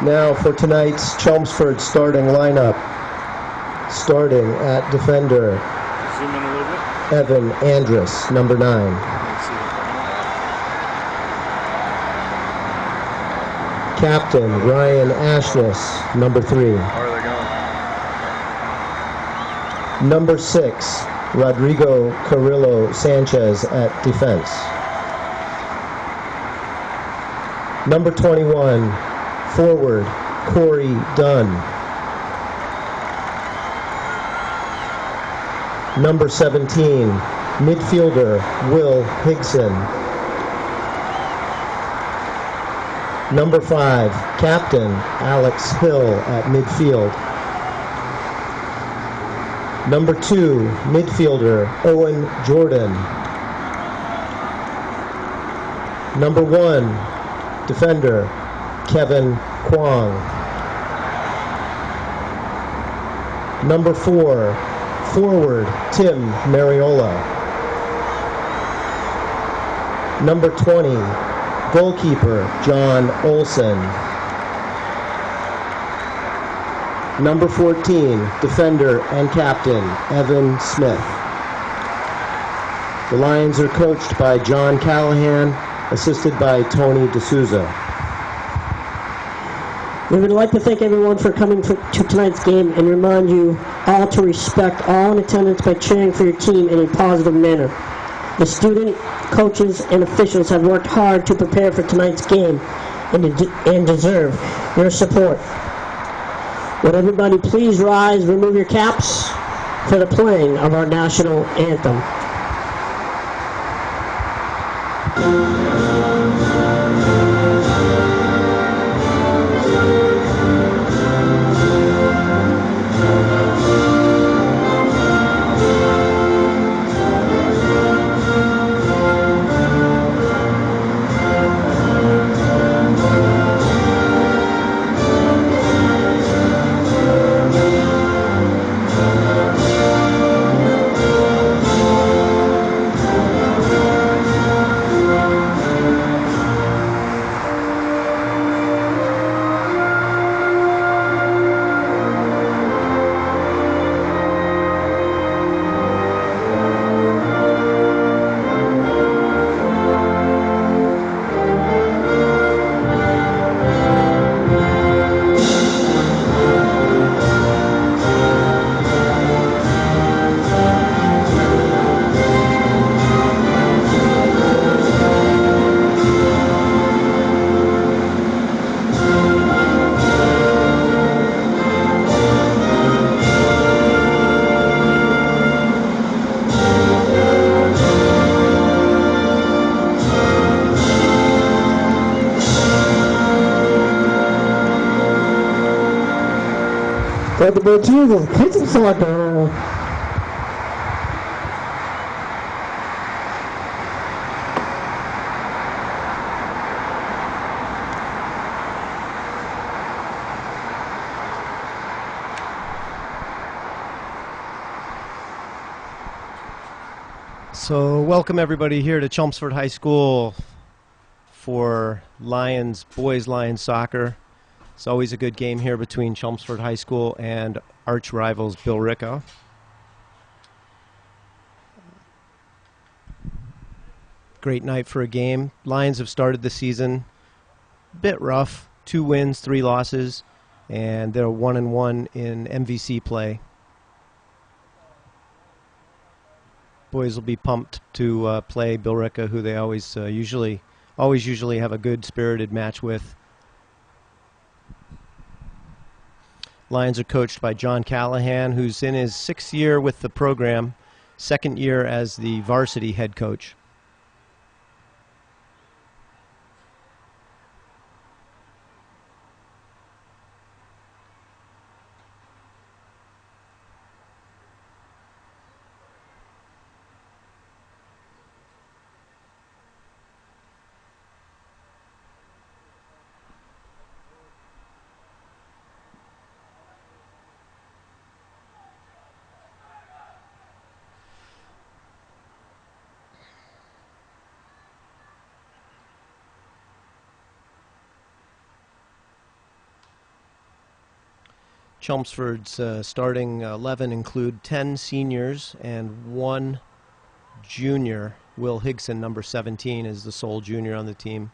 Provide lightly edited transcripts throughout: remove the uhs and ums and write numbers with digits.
Now for tonight's Chelmsford starting lineup. Starting at defender, Zoom in a little bit. Evan Andrus, number 9. Captain Ryan Ashness, number 3. How are they going? Number 6, Rodrigo Carrillo Sanchez at defense. Number 21, forward, Corey Dunn. Number 17, midfielder, Will Higson. Number 5, captain, Alex Hill at midfield. Number 2, midfielder, Owen Jordan. Number 1, defender, Kevin Kwong. Number 4, forward, Tim Mariola. Number 20, goalkeeper, John Olson. Number 14, defender and captain, Evan Smith. The Lions are coached by John Callahan, assisted by Tony D'Souza. We would like to thank everyone for coming to tonight's game and remind you all to respect all in attendance by cheering for your team in a positive manner. The student, coaches, and officials have worked hard to prepare for tonight's game and deserve your support. Would everybody please rise, remove your caps for the playing of our national anthem. Got the ball to the pitching soccer. So welcome everybody here to Chelmsford High School for boys Lions soccer. It's always a good game here between Chelmsford High School and arch rivals Billerica. Great night for a game. Lions have started the season a bit rough. 2 wins, 3 losses, and they're 1-1 in MVC play. Boys will be pumped to play Billerica, who they always usually have a good spirited match with. Lions are coached by John Callahan, who's in his 6th year with the program, 2nd year as the varsity head coach. Chelmsford's starting 11 include 10 seniors and 1 junior. Will Higson, number 17, is the sole junior on the team.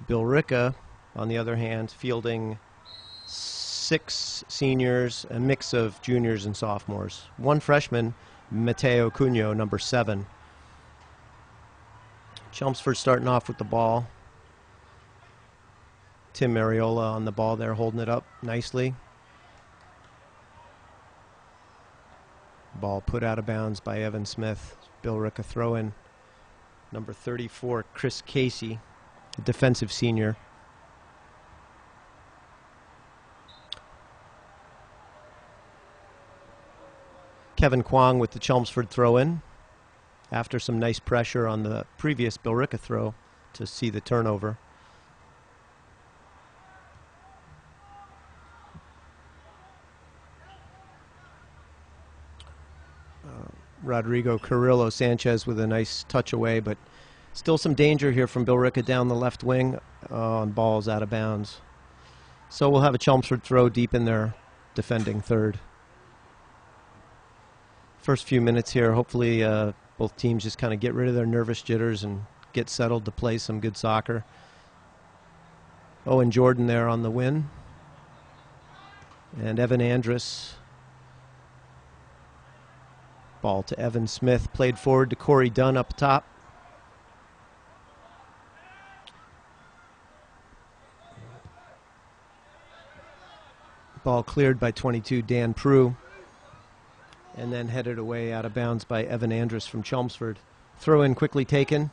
Billerica, on the other hand, fielding 6 seniors, a mix of juniors and sophomores. 1 freshman, Mateo Cunho, number 7. Chelmsford starting off with the ball. Tim Mariola on the ball there, holding it up nicely. Ball put out of bounds by Evan Smith. Billerica throw in. Number 34, Chris Casey, a defensive senior. Kevin Kwong with the Chelmsford throw in after some nice pressure on the previous Billerica throw to see the turnover. Rodrigo Carrillo Sanchez with a nice touch away, but still some danger here from Billerica down the left wing on balls out of bounds. So we'll have a Chelmsford throw deep in their defending third. First few minutes here, hopefully both teams just kind of get rid of their nervous jitters and get settled to play some good soccer. Owen Jordan there on the win. And Evan Andrus. Ball to Evan Smith, played forward to Corey Dunn up top. Ball cleared by 22 Dan Prue, and then headed away out of bounds by Evan Andrus from Chelmsford. Throw in quickly taken.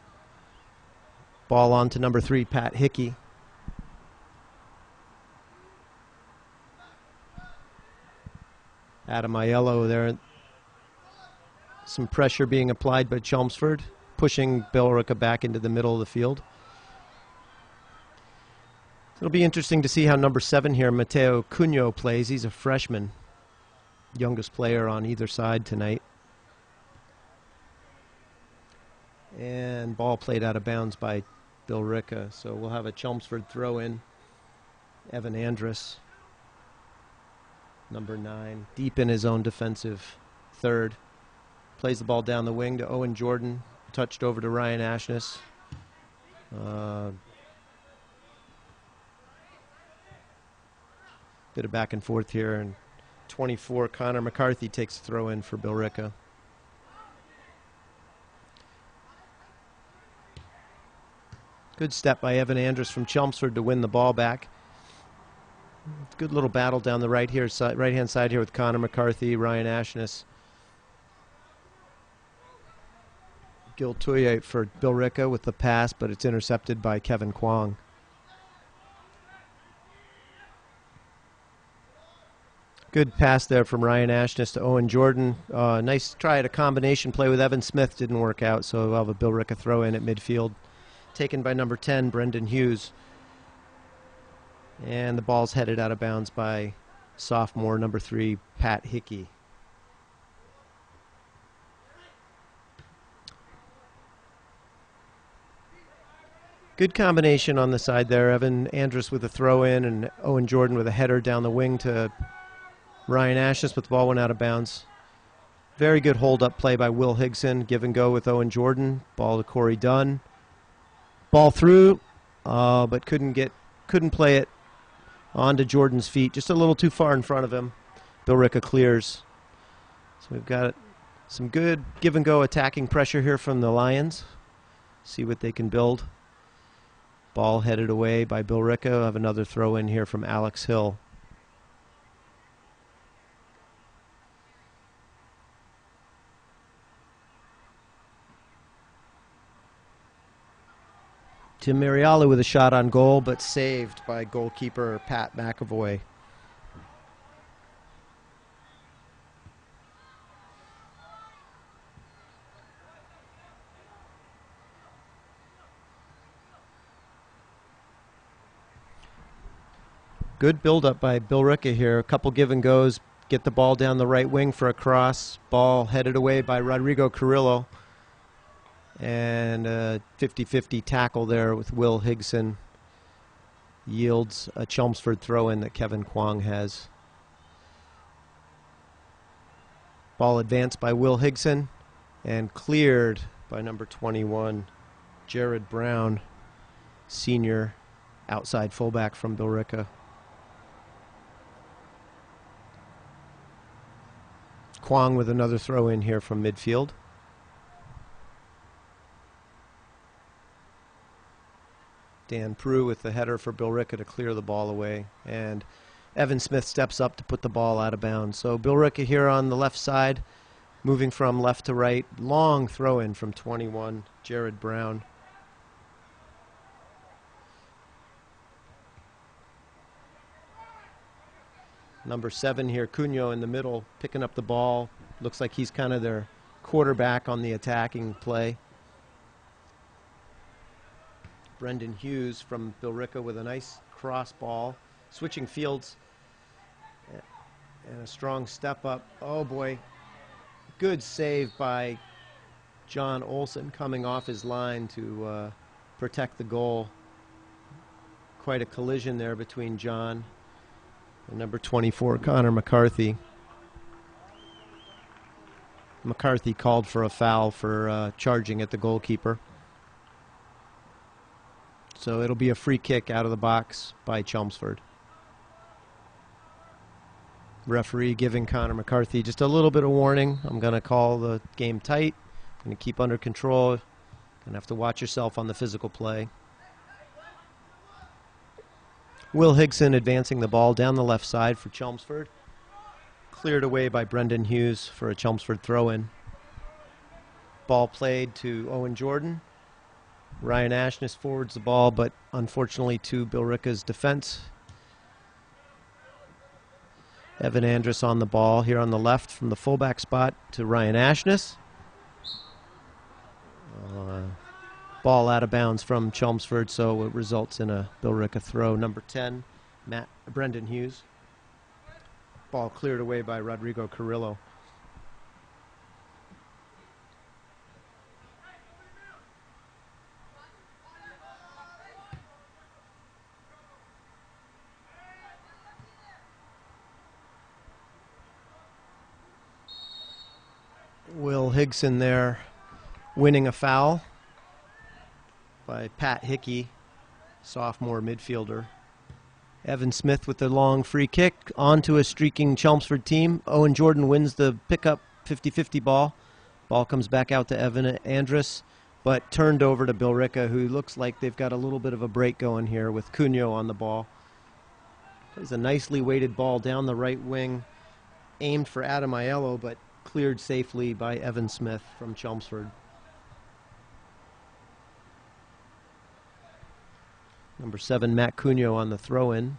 Ball on to number 3 Pat Hickey. Adam Aiello there. Some pressure being applied by Chelmsford, pushing Billerica back into the middle of the field. It'll be interesting to see how number 7 here, Mateo Cunho, plays. He's a freshman, youngest player on either side tonight. And ball played out of bounds by Billerica, so we'll have a Chelmsford throw in. Evan Andrus, number 9, deep in his own defensive third. Plays the ball down the wing to Owen Jordan. Touched over to Ryan Ashness. Bit of back and forth here. And 24, Connor McCarthy takes the throw in for Billerica. Good step by Evan Andrus from Chelmsford to win the ball back. Good little battle down the right-hand side here with Connor McCarthy, Ryan Ashness. Gil Tuye for Billerica with the pass, but it's intercepted by Kevin Kwong. Good pass there from Ryan Ashness to Owen Jordan. Nice try at a combination play with Evan Smith. Didn't work out, so we'll have a Billerica throw in at midfield. Taken by number 10, Brendan Hughes. And the ball's headed out of bounds by sophomore number 3, Pat Hickey. Good combination on the side there. Evan Andrus with a throw in and Owen Jordan with a header down the wing to Ryan Ashness, but the ball went out of bounds. Very good hold-up play by Will Higson. Give and go with Owen Jordan. Ball to Corey Dunn. Ball through, but couldn't play it onto Jordan's feet. Just a little too far in front of him. Billerica clears. So we've got some good give and go attacking pressure here from the Lions. See what they can build. Ball headed away by Billerica. We'll have another throw in here from Alex Hill. Tim Mariala with a shot on goal, but saved by goalkeeper Pat McAvoy. Good build-up by Billerica here. A couple give and goes. Get the ball down the right wing for a cross. Ball headed away by Rodrigo Carrillo. And a 50-50 tackle there with Will Higson. Yields a Chelmsford throw-in that Kevin Kwong has. Ball advanced by Will Higson and cleared by number 21, Jared Brown, senior outside fullback from Billerica. Kwong with another throw in here from midfield. Dan Prue with the header for Billerica to clear the ball away. And Evan Smith steps up to put the ball out of bounds. So Billerica here on the left side, moving from left to right. Long throw in from 21, Jared Brown. Number 7 here, Cunho in the middle, picking up the ball. Looks like he's kind of their quarterback on the attacking play. Brendan Hughes from Billerica with a nice cross ball. Switching fields. And a strong step up. Oh boy. Good save by John Olson coming off his line to protect the goal. Quite a collision there between John and number 24, Connor McCarthy. McCarthy called for a foul for charging at the goalkeeper. So it'll be a free kick out of the box by Chelmsford. Referee giving Connor McCarthy just a little bit of warning. I'm going to call the game tight. I'm going to keep under control. Going to have to watch yourself on the physical play. Will Higson advancing the ball down the left side for Chelmsford. Cleared away by Brendan Hughes for a Chelmsford throw-in. Ball played to Owen Jordan. Ryan Ashness forwards the ball, but unfortunately to Billerica's defense. Evan Andrus on the ball here on the left from the fullback spot to Ryan Ashness. Ball out of bounds from Chelmsford, so it results in a Billerica throw. Number 10, Brendan Hughes. Ball cleared away by Rodrigo Carrillo. Will Higson there winning a foul by Pat Hickey, sophomore midfielder. Evan Smith with the long free kick onto a streaking Chelmsford team. Owen Jordan wins the pickup 50-50 ball. Ball comes back out to Evan Andrus, but turned over to Billerica, who looks like they've got a little bit of a break going here with Cunho on the ball. Plays a nicely weighted ball down the right wing, aimed for Adam Aiello, but cleared safely by Evan Smith from Chelmsford. Number 7, Matt Cunho on the throw-in.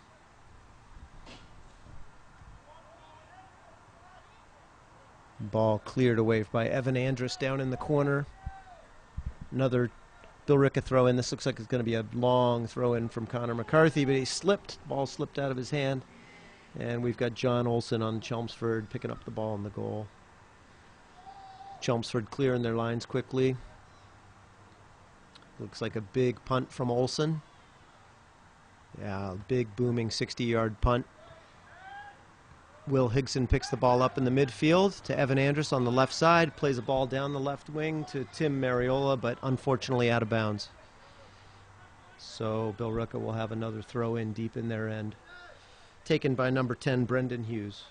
Ball cleared away by Evan Andrus down in the corner. Another Billerica throw-in. This looks like it's going to be a long throw-in from Connor McCarthy, but he slipped. Ball slipped out of his hand. And we've got John Olson on Chelmsford picking up the ball in the goal. Chelmsford clearing their lines quickly. Looks like a big punt from Olson. Yeah, big booming 60-yard punt. Will Higson picks the ball up in the midfield to Evan Andrus on the left side. Plays a ball down the left wing to Tim Mariola, but unfortunately out of bounds. So Billerica will have another throw in deep in their end. Taken by number 10, Brendan Hughes.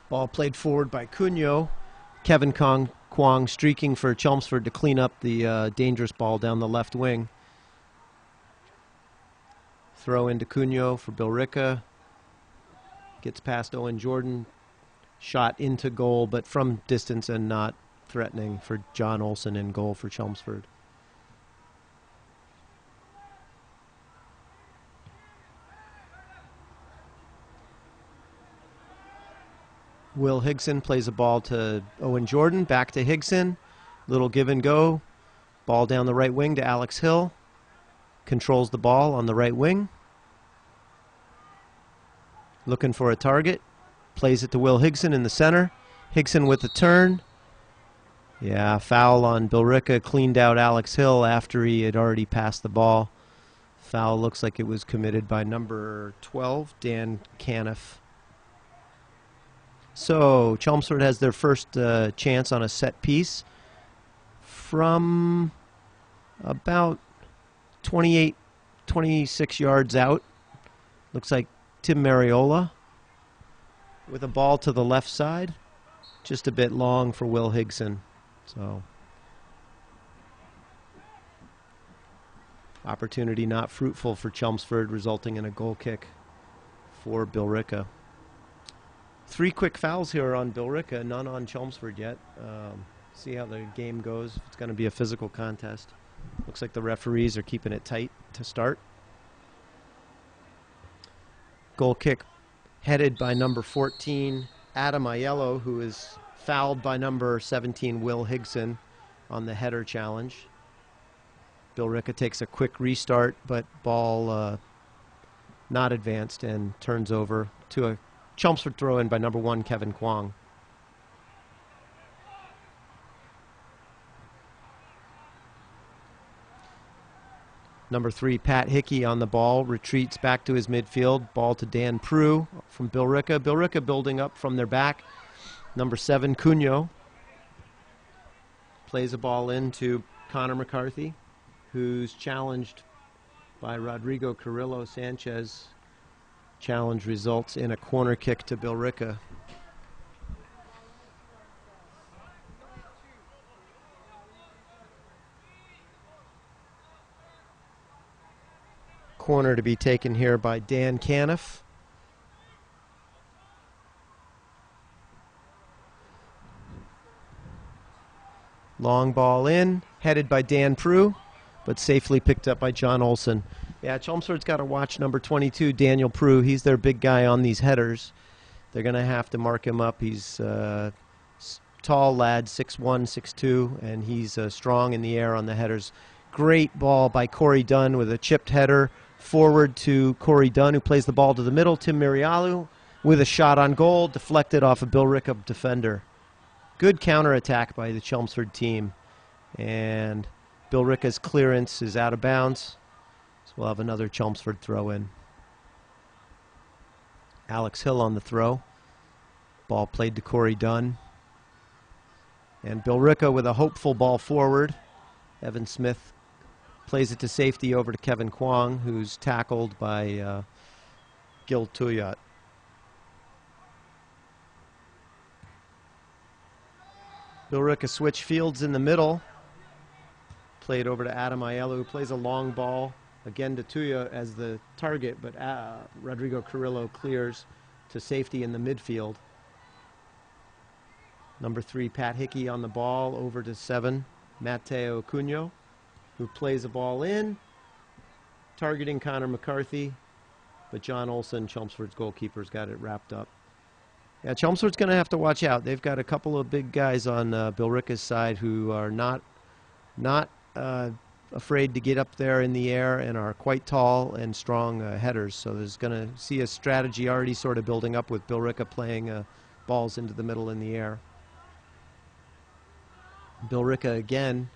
Ball played forward by Cunho. Kevin Kwong streaking for Chelmsford to clean up the dangerous ball down the left wing. Throw into Cunho for Billerica. Gets past Owen Jordan. Shot into goal, but from distance and not threatening for John Olson in goal for Chelmsford. Will Higson plays a ball to Owen Jordan, back to Higson. Little give and go. Ball down the right wing to Alex Hill. Controls the ball on the right wing. Looking for a target. Plays it to Will Higson in the center. Higson with a turn. Yeah, foul on Billerica, cleaned out Alex Hill after he had already passed the ball. Foul looks like it was committed by number 12, Dan Caniff. So Chelmsford has their first chance on a set piece from about 28, 26 yards out. Looks like Tim Mariola with a ball to the left side. Just a bit long for Will Higson. So opportunity not fruitful for Chelmsford, resulting in a goal kick for Billerica. 3 quick fouls here on Billerica, none on Chelmsford yet. See how the game goes. It's going to be a physical contest. Looks like the referees are keeping it tight to start. Goal kick headed by number 14, Adam Aiello, who is fouled by number 17, Will Higson, on the header challenge. Billerica takes a quick restart, but ball not advanced and turns over to a Chelmsford throw-in by number 1, Kevin Kwong. Number 3, Pat Hickey on the ball, retreats back to his midfield. Ball to Dan Prue from Billerica. Billerica building up from their back. Number 7, Cunyo, plays a ball into Connor McCarthy, who's challenged by Rodrigo Carrillo Sanchez. Challenge results in a corner kick to Billerica. Corner to be taken here by Dan Caniff. Long ball in, headed by Dan Prue, but safely picked up by John Olson. Yeah, Chelmsford's got to watch number 22, Daniel Prue. He's their big guy on these headers. They're going to have to mark him up. He's a tall lad, 6'1", 6'2", and he's strong in the air on the headers. Great ball by Corey Dunn with a chipped header forward to Corey Dunn, who plays the ball to the middle. Tim Mirialu with a shot on goal, deflected off a Billerica defender. Good counterattack by the Chelmsford team. And Billerica's clearance is out of bounds. So we'll have another Chelmsford throw in. Alex Hill on the throw. Ball played to Corey Dunn. And Billerica with a hopeful ball forward. Evan Smith plays it to safety over to Kevin Kwong, who's tackled by Gil Tuyat. Billerica switch fields in the middle. Played over to Adam Aiello, who plays a long ball again to Tuya as the target, but Rodrigo Carrillo clears to safety in the midfield. Number 3, Pat Hickey on the ball, over to 7, Matteo Cunyo, who plays a ball in, targeting Connor McCarthy, but John Olson, Chelmsford's goalkeeper's got it wrapped up. Yeah, Chelmsford's going to have to watch out. They've got a couple of big guys on Billerica's side who are not afraid to get up there in the air and are quite tall and strong headers. So there's going to see a strategy already sort of building up with Billerica playing balls into the middle in the air. Billerica again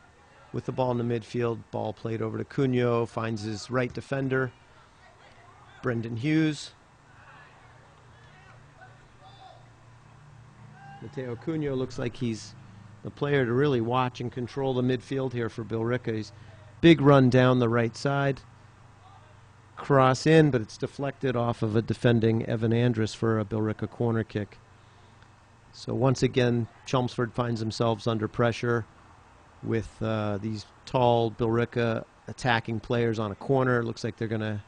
with the ball in the midfield. Ball played over to Cunyo, finds his right defender, Brendan Hughes. Matteo Cunyo looks like he's the player to really watch and control the midfield here for Billerica. He's big run down the right side. Cross in, but it's deflected off of a defending Evan Andrus for a Billerica corner kick. So once again, Chelmsford finds themselves under pressure with these tall Billerica attacking players on a corner. It looks like they're going to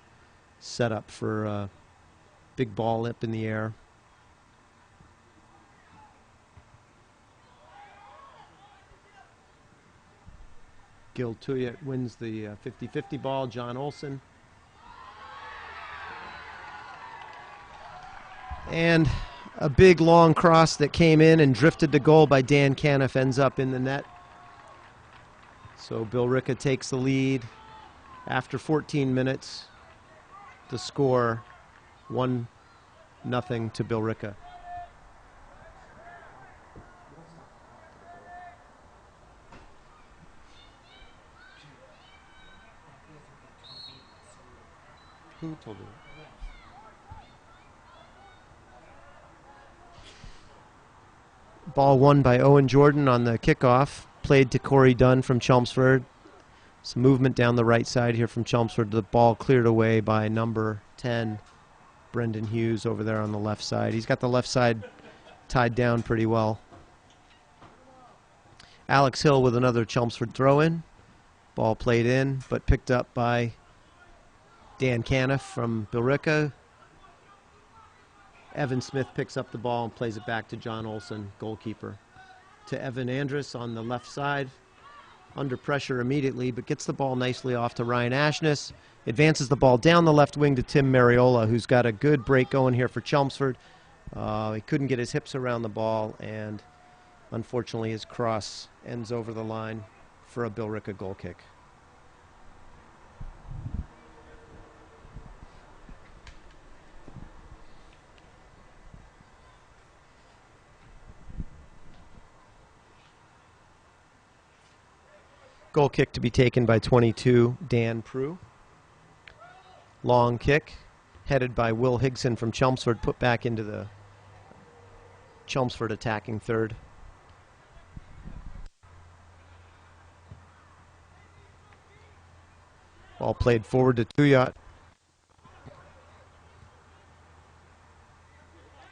set up for a big ball up in the air. Gil Tuyat wins the 50-50 ball. John Olson. And a big long cross that came in and drifted to goal by Dan Caniff ends up in the net. So Billerica takes the lead after 14 minutes to score 1-0 to Billerica. Who told you? Ball won by Owen Jordan on the kickoff. Played to Corey Dunn from Chelmsford. Some movement down the right side here from Chelmsford. The ball cleared away by number 10, Brendan Hughes, over there on the left side. He's got the left side tied down pretty well. Alex Hill with another Chelmsford throw-in. Ball played in, but picked up by Dan Caniff from Billerica. Evan Smith picks up the ball and plays it back to John Olson, goalkeeper. To Evan Andrus on the left side. Under pressure immediately, but gets the ball nicely off to Ryan Ashness. Advances the ball down the left wing to Tim Mariola, who's got a good break going here for Chelmsford. He couldn't get his hips around the ball, and unfortunately his cross ends over the line for a Billerica goal kick. Goal kick to be taken by 22, Dan Prue. Long kick, headed by Will Higson from Chelmsford, put back into the Chelmsford attacking third. Ball played forward to Tuyat.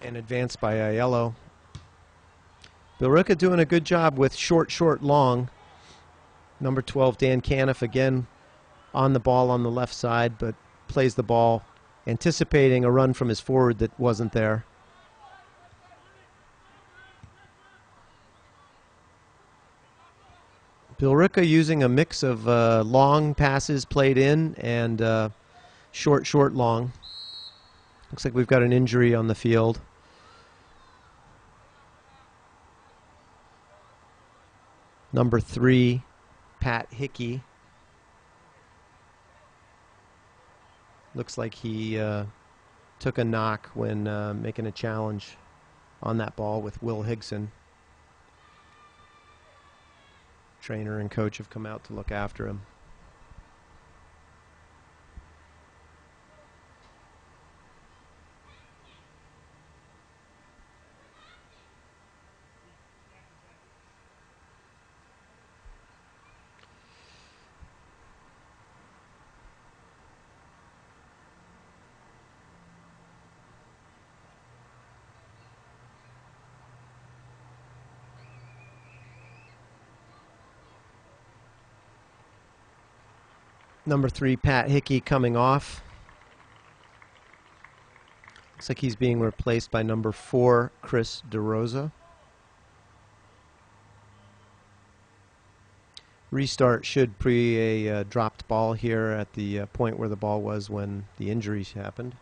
And advanced by Aiello. Billerica doing a good job with short, long. Number 12, Dan Caniff, again on the ball on the left side, but plays the ball, anticipating a run from his forward that wasn't there. Billerica using a mix of long passes played in and short, long. Looks like we've got an injury on the field. Number 3, Pat Hickey. Looks like he took a knock when making a challenge on that ball with Will Higson. Trainer and coach have come out to look after him. Number 3, Pat Hickey, coming off. Looks like he's being replaced by number 4, Chris DeRosa. Restart should pre a dropped ball here at the point where the ball was when the injuries happened.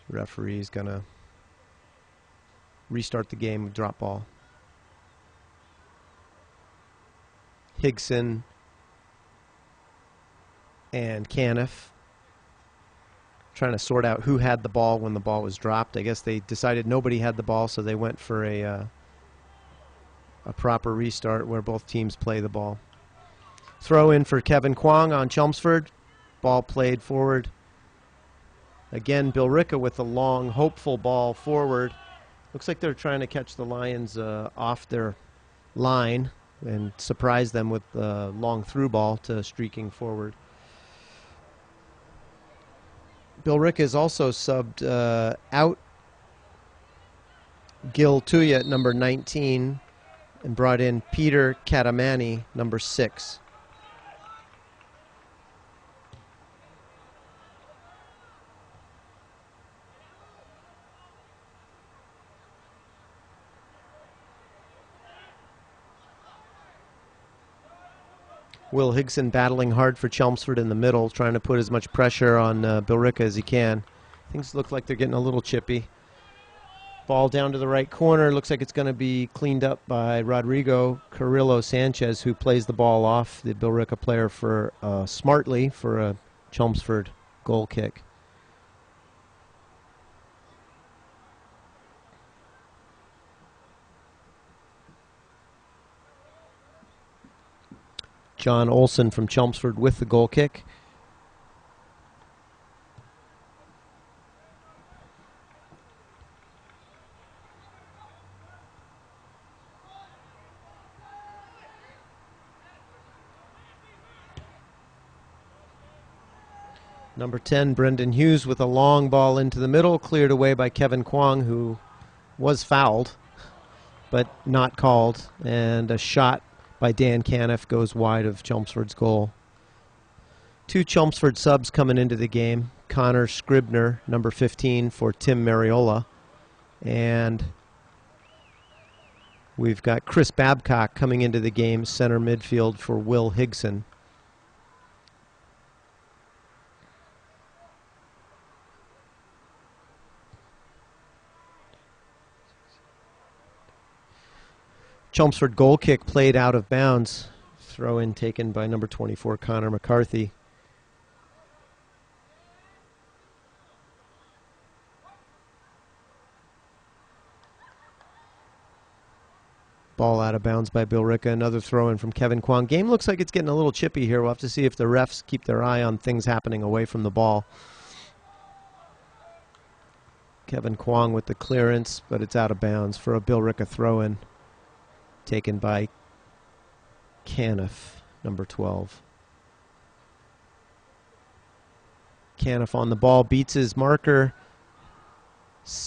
The referee's going to restart the game with drop ball. Higson and Caniff trying to sort out who had the ball when the ball was dropped. I guess they decided nobody had the ball, so they went for a proper restart where both teams play the ball. Throw in for Kevin Kwong on Chelmsford. Ball played forward. Again, Billerica with the long, hopeful ball forward. Looks like they're trying to catch the Lions off their line and surprise them with the long through ball to streaking forward. Billerica has also subbed out Gil Tuya at number 19 and brought in Peter Katamani, number 6. Will Higson battling hard for Chelmsford in the middle, trying to put as much pressure on Billerica as he can. Things look like they're getting a little chippy. Ball down to the right corner. Looks like it's going to be cleaned up by Rodrigo Carrillo Sanchez, who plays the ball off the Billerica player for smartly for a Chelmsford goal kick. John Olson from Chelmsford with the goal kick. Number 10, Brendan Hughes with a long ball into the middle, cleared away by Kevin Kwong, who was fouled, but not called. And a shot by Dan Caniff goes wide of Chelmsford's goal. 2 Chelmsford subs coming into the game. Connor Scribner, number 15, for Tim Mariola. And we've got Chris Babcock coming into the game, center midfield for Will Higson. Chelmsford goal kick played out of bounds. Throw in taken by number 24, Connor McCarthy. Ball out of bounds by Billerica. Another throw in from Kevin Kwong. Game looks like it's getting a little chippy here. We'll have to see if the refs keep their eye on things happening away from the ball. Kevin Kwong with the clearance, but it's out of bounds for a Billerica throw in. Taken by Caniff, number 12. Caniff on the ball, beats his marker,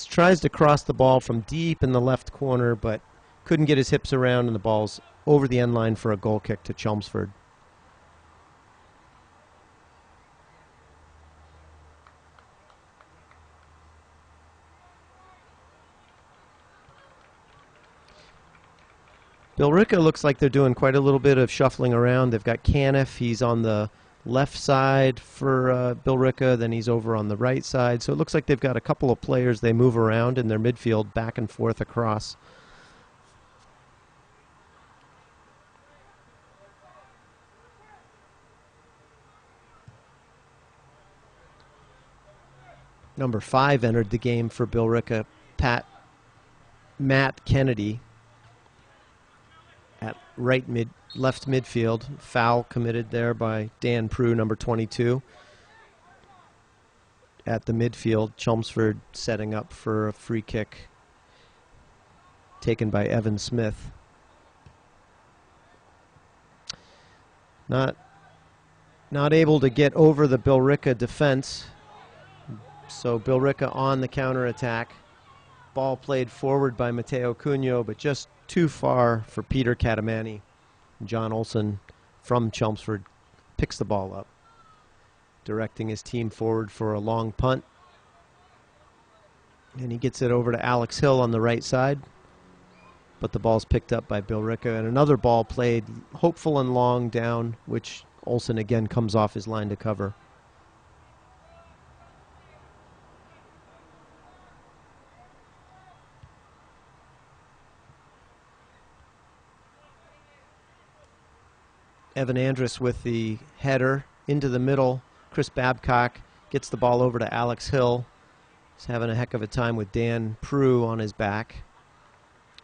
tries to cross the ball from deep in the left corner, but couldn't get his hips around, and the ball's over the end line for a goal kick to Chelmsford. Billerica looks like they're doing quite a little bit of shuffling around. They've got Caniff. He's on the left side for Billerica. Then he's over on the right side. So it looks like they've got a couple of players they move around in their midfield back and forth across. Number 5 entered the game for Billerica, Matt Kennedy. At left midfield. Foul committed there by Dan Prue, number 22. At the midfield, Chelmsford setting up for a free kick taken by Evan Smith. Not able to get over the Billerica defense. So Billerica on the counterattack. Ball played forward by Mateo Cunho, but just too far for Peter Catamani. John Olson from Chelmsford picks the ball up, directing his team forward for a long punt. And he gets it over to Alex Hill on the right side, but the ball's picked up by Billerica. And another ball played hopeful and long down, which Olson again comes off his line to cover. Evan Andrus with the header into the middle. Chris Babcock gets the ball over to Alex Hill. He's having a heck of a time with Dan Prue on his back.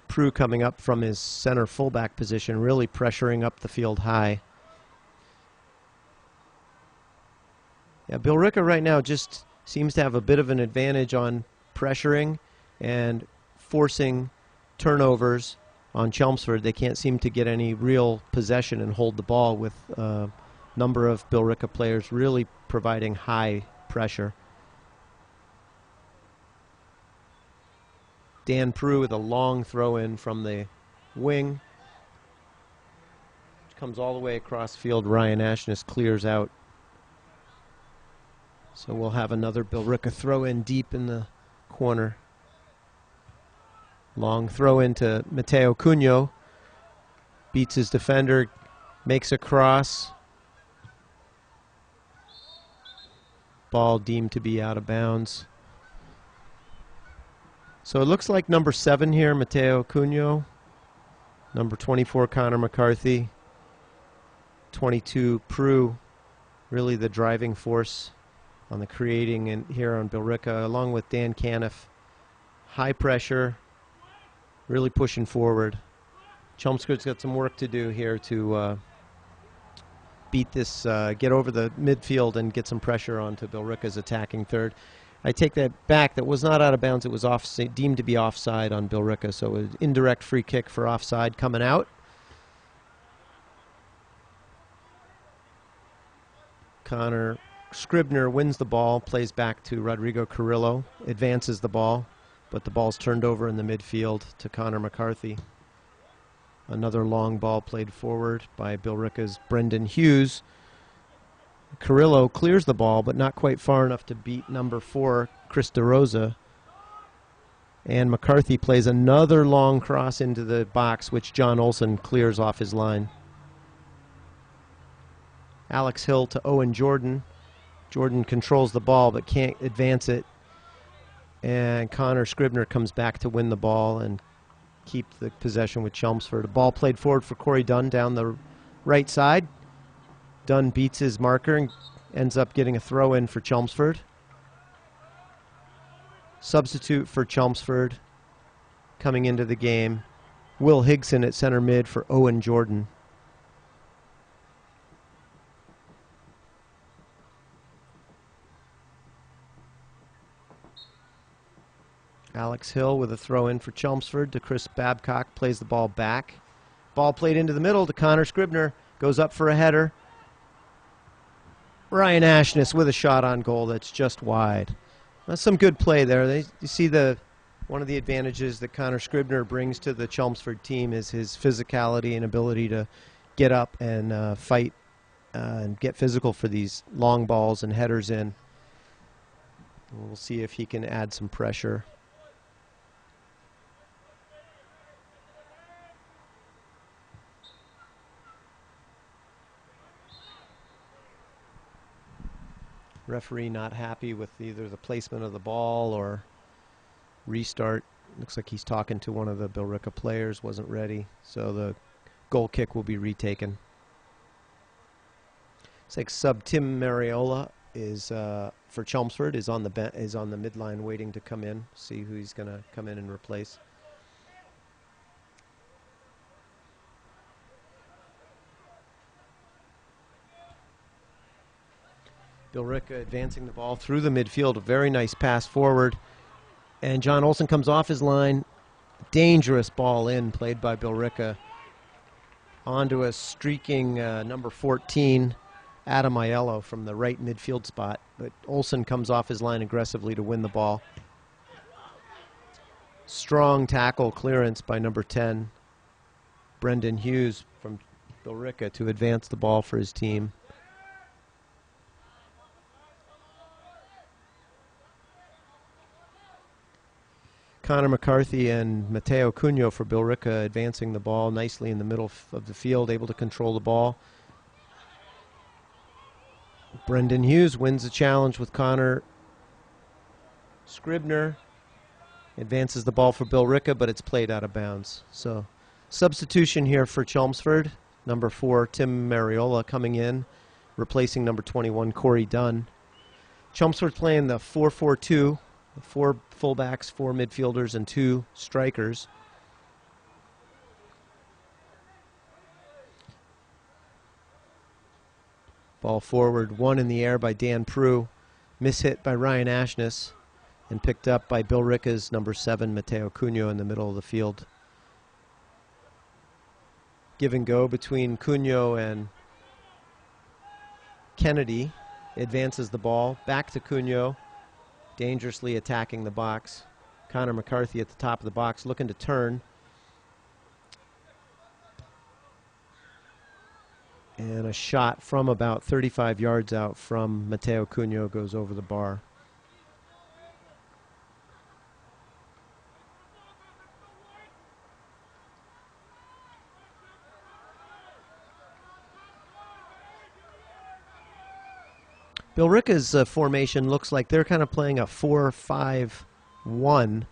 Prue coming up from his center fullback position, really pressuring up the field high. Yeah, Billerica right now just seems to have a bit of an advantage on pressuring and forcing turnovers on Chelmsford. They can't seem to get any real possession and hold the ball, with a number of Billerica players really providing high pressure. Dan Prue with a long throw in from the wing. Comes all the way across field. Ryan Ashness clears out. So we'll have another Billerica throw in deep in the corner. Long throw into Mateo Cunho. Beats his defender, makes a cross. Ball deemed to be out of bounds. So it looks like number 7 here, Mateo Cunho. Number 24, Connor McCarthy. 22, Prue. Really the driving force on the creating in here on Billerica, along with Dan Caniff. High pressure. Really pushing forward. Chelmsford's got some work to do here to beat this, get over the midfield and get some pressure onto Billerica's attacking third. I take that back. That was not out of bounds. It was deemed to be offside on Billerica, so an indirect free kick for offside coming out. Connor Scribner wins the ball, plays back to Rodrigo Carrillo, advances the ball, but the ball's turned over in the midfield to Connor McCarthy. Another long ball played forward by Billerica's Brendan Hughes. Carrillo clears the ball, but not quite far enough to beat number 4, Chris DeRosa. And McCarthy plays another long cross into the box, which John Olson clears off his line. Alex Hill to Owen Jordan. Jordan controls the ball but can't advance it. And Connor Scribner comes back to win the ball and keep the possession with Chelmsford. A ball played forward for Corey Dunn down the right side. Dunn beats his marker and ends up getting a throw in for Chelmsford. Substitute for Chelmsford coming into the game, Will Higson at center mid for Owen Jordan. Alex Hill with a throw in for Chelmsford to Chris Babcock, plays the ball back. Ball played into the middle to Connor Scribner, goes up for a header. Ryan Ashness with a shot on goal that's just wide. That's some good play there. You see one of the advantages that Connor Scribner brings to the Chelmsford team is his physicality and ability to get up and fight and get physical for these long balls and headers in. We'll see if he can add some pressure. Referee not happy with either the placement of the ball or restart. Looks like he's talking to one of the Billerica players, wasn't ready, so the goal kick will be retaken. It's like sub Tim Mariola is for Chelmsford is on the midline waiting to come in. See who he's going to come in and replace. Billerica advancing the ball through the midfield. A very nice pass forward. And John Olson comes off his line. Dangerous ball in, played by Billerica. Onto a streaking number 14, Adam Aiello from the right midfield spot. But Olson comes off his line aggressively to win the ball. Strong tackle clearance by number 10, Brendan Hughes from Billerica, to advance the ball for his team. Connor McCarthy and Mateo Cunho for Billerica advancing the ball nicely in the middle of the field, able to control the ball. Brendan Hughes wins the challenge with Connor Scribner. Advances the ball for Billerica, but it's played out of bounds. So substitution here for Chelmsford. Number 4, Tim Mariola coming in, replacing number 21, Corey Dunn. Chelmsford playing the 4-4-2. 4 fullbacks, 4 midfielders, and 2 strikers. Ball forward, 1 in the air by Dan Prue. Mishit by Ryan Ashness, and picked up by Billerica's number 7, Mateo Cunho, in the middle of the field. Give and go between Cunho and Kennedy. Advances the ball back to Cunho, dangerously attacking the box. Connor McCarthy at the top of the box looking to turn. And a shot from about 35 yards out from Mateo Cunho goes over the bar. Billerica's formation looks like they're kind of playing a 4-5-1,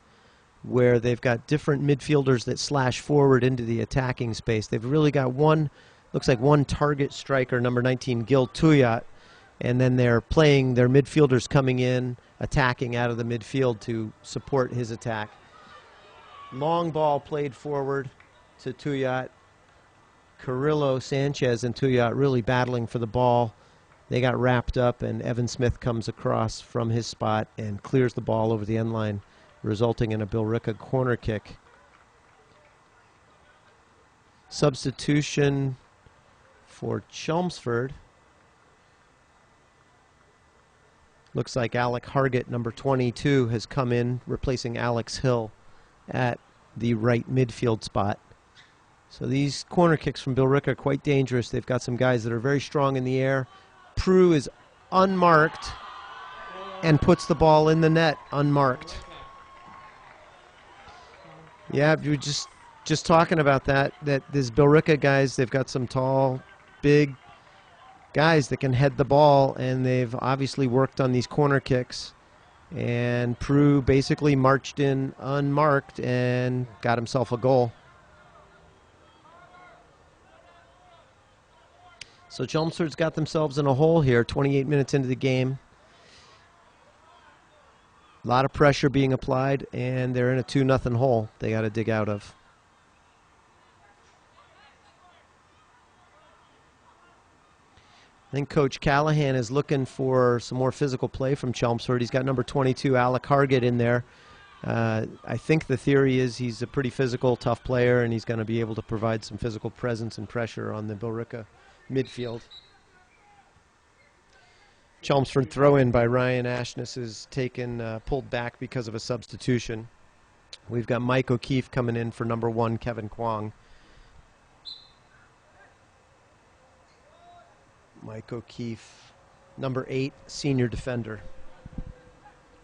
where they've got different midfielders that slash forward into the attacking space. They've really got one, looks like one target striker, number 19, Gil Tuyat, and then they're playing their midfielders coming in, attacking out of the midfield to support his attack. Long ball played forward to Tuyat. Carrillo, Sanchez, and Tuyat really battling for the ball. They got wrapped up, and Evan Smith comes across from his spot and clears the ball over the end line, resulting in a Billerica corner kick. Substitution for Chelmsford. Looks like Alec Hargett, number 22, has come in, replacing Alex Hill at the right midfield spot. So these corner kicks from Billerica are quite dangerous. They've got some guys that are very strong in the air. Prue is unmarked and puts the ball in the net unmarked. Yeah, you were just talking about that these Billerica guys, they've got some tall, big guys that can head the ball, and they've obviously worked on these corner kicks. And Prue basically marched in unmarked and got himself a goal. So Chelmsford's got themselves in a hole here, 28 minutes into the game. A lot of pressure being applied, and they're in a 2-0 hole they got to dig out of. I think Coach Callahan is looking for some more physical play from Chelmsford. He's got number 22, Alec Hargett, in there. I think the theory is he's a pretty physical, tough player, and he's going to be able to provide some physical presence and pressure on the Billerica midfield. Chelmsford throw-in by Ryan Ashness is taken, pulled back because of a substitution. We've got Mike O'Keefe coming in for number 1, Kevin Kwong. Mike O'Keefe, number 8, senior defender.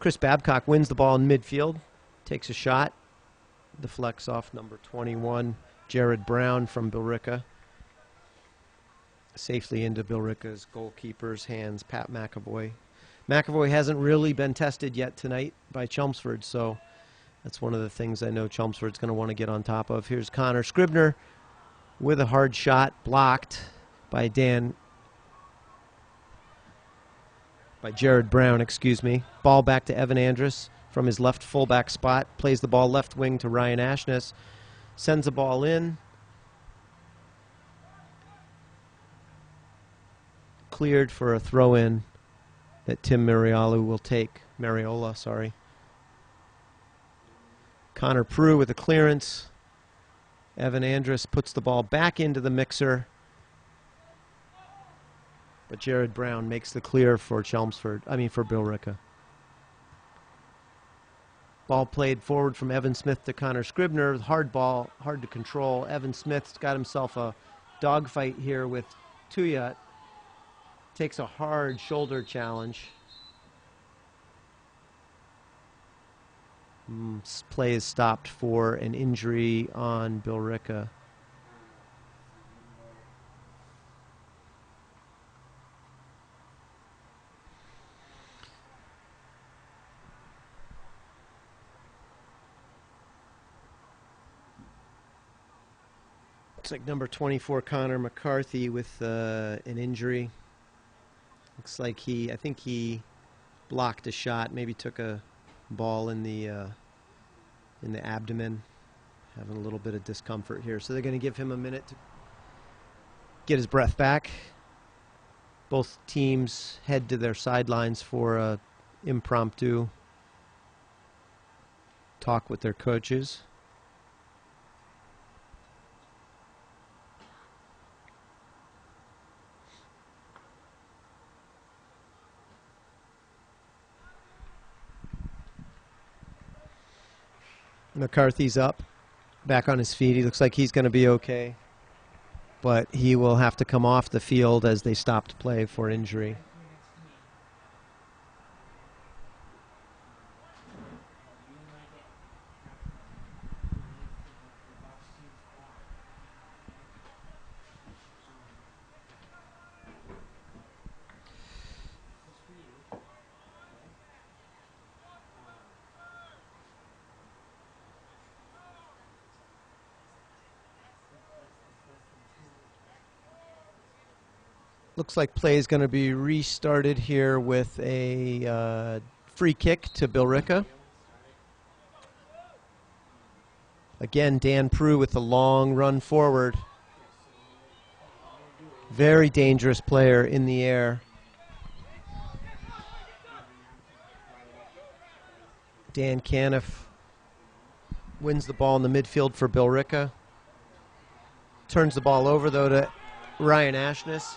Chris Babcock wins the ball in midfield, takes a shot, deflects off number 21, Jared Brown from Billerica. Safely into Billerica's goalkeeper's hands, Pat McAvoy. McAvoy hasn't really been tested yet tonight by Chelmsford, so that's one of the things I know Chelmsford's going to want to get on top of. Here's Connor Scribner with a hard shot, blocked by Jared Brown, excuse me. Ball back to Evan Andrus from his left fullback spot. Plays the ball left wing to Ryan Ashness. Sends the ball in. Cleared for a throw-in that Tim Mariola, sorry. Connor Prue with a clearance. Evan Andrus puts the ball back into the mixer. But Jared Brown makes the clear for Billerica. Ball played forward from Evan Smith to Connor Scribner. Hard ball, hard to control. Evan Smith's got himself a dogfight here with Tuyat. Takes a hard shoulder challenge. Play is stopped for an injury on Billerica. Looks like number 24, Connor McCarthy, with an injury. Looks like I think he blocked a shot, maybe took a ball in the abdomen. Having a little bit of discomfort here. So they're going to give him a minute to get his breath back. Both teams head to their sidelines for a impromptu talk with their coaches. McCarthy's up, back on his feet. He looks like he's going to be okay, but he will have to come off the field as they stopped play for injury. Looks like play is going to be restarted here with a free kick to Billerica. Again, Dan Prue with the long run forward. Very dangerous player in the air. Dan Caniff wins the ball in the midfield for Billerica. Turns the ball over, though, to Ryan Ashness.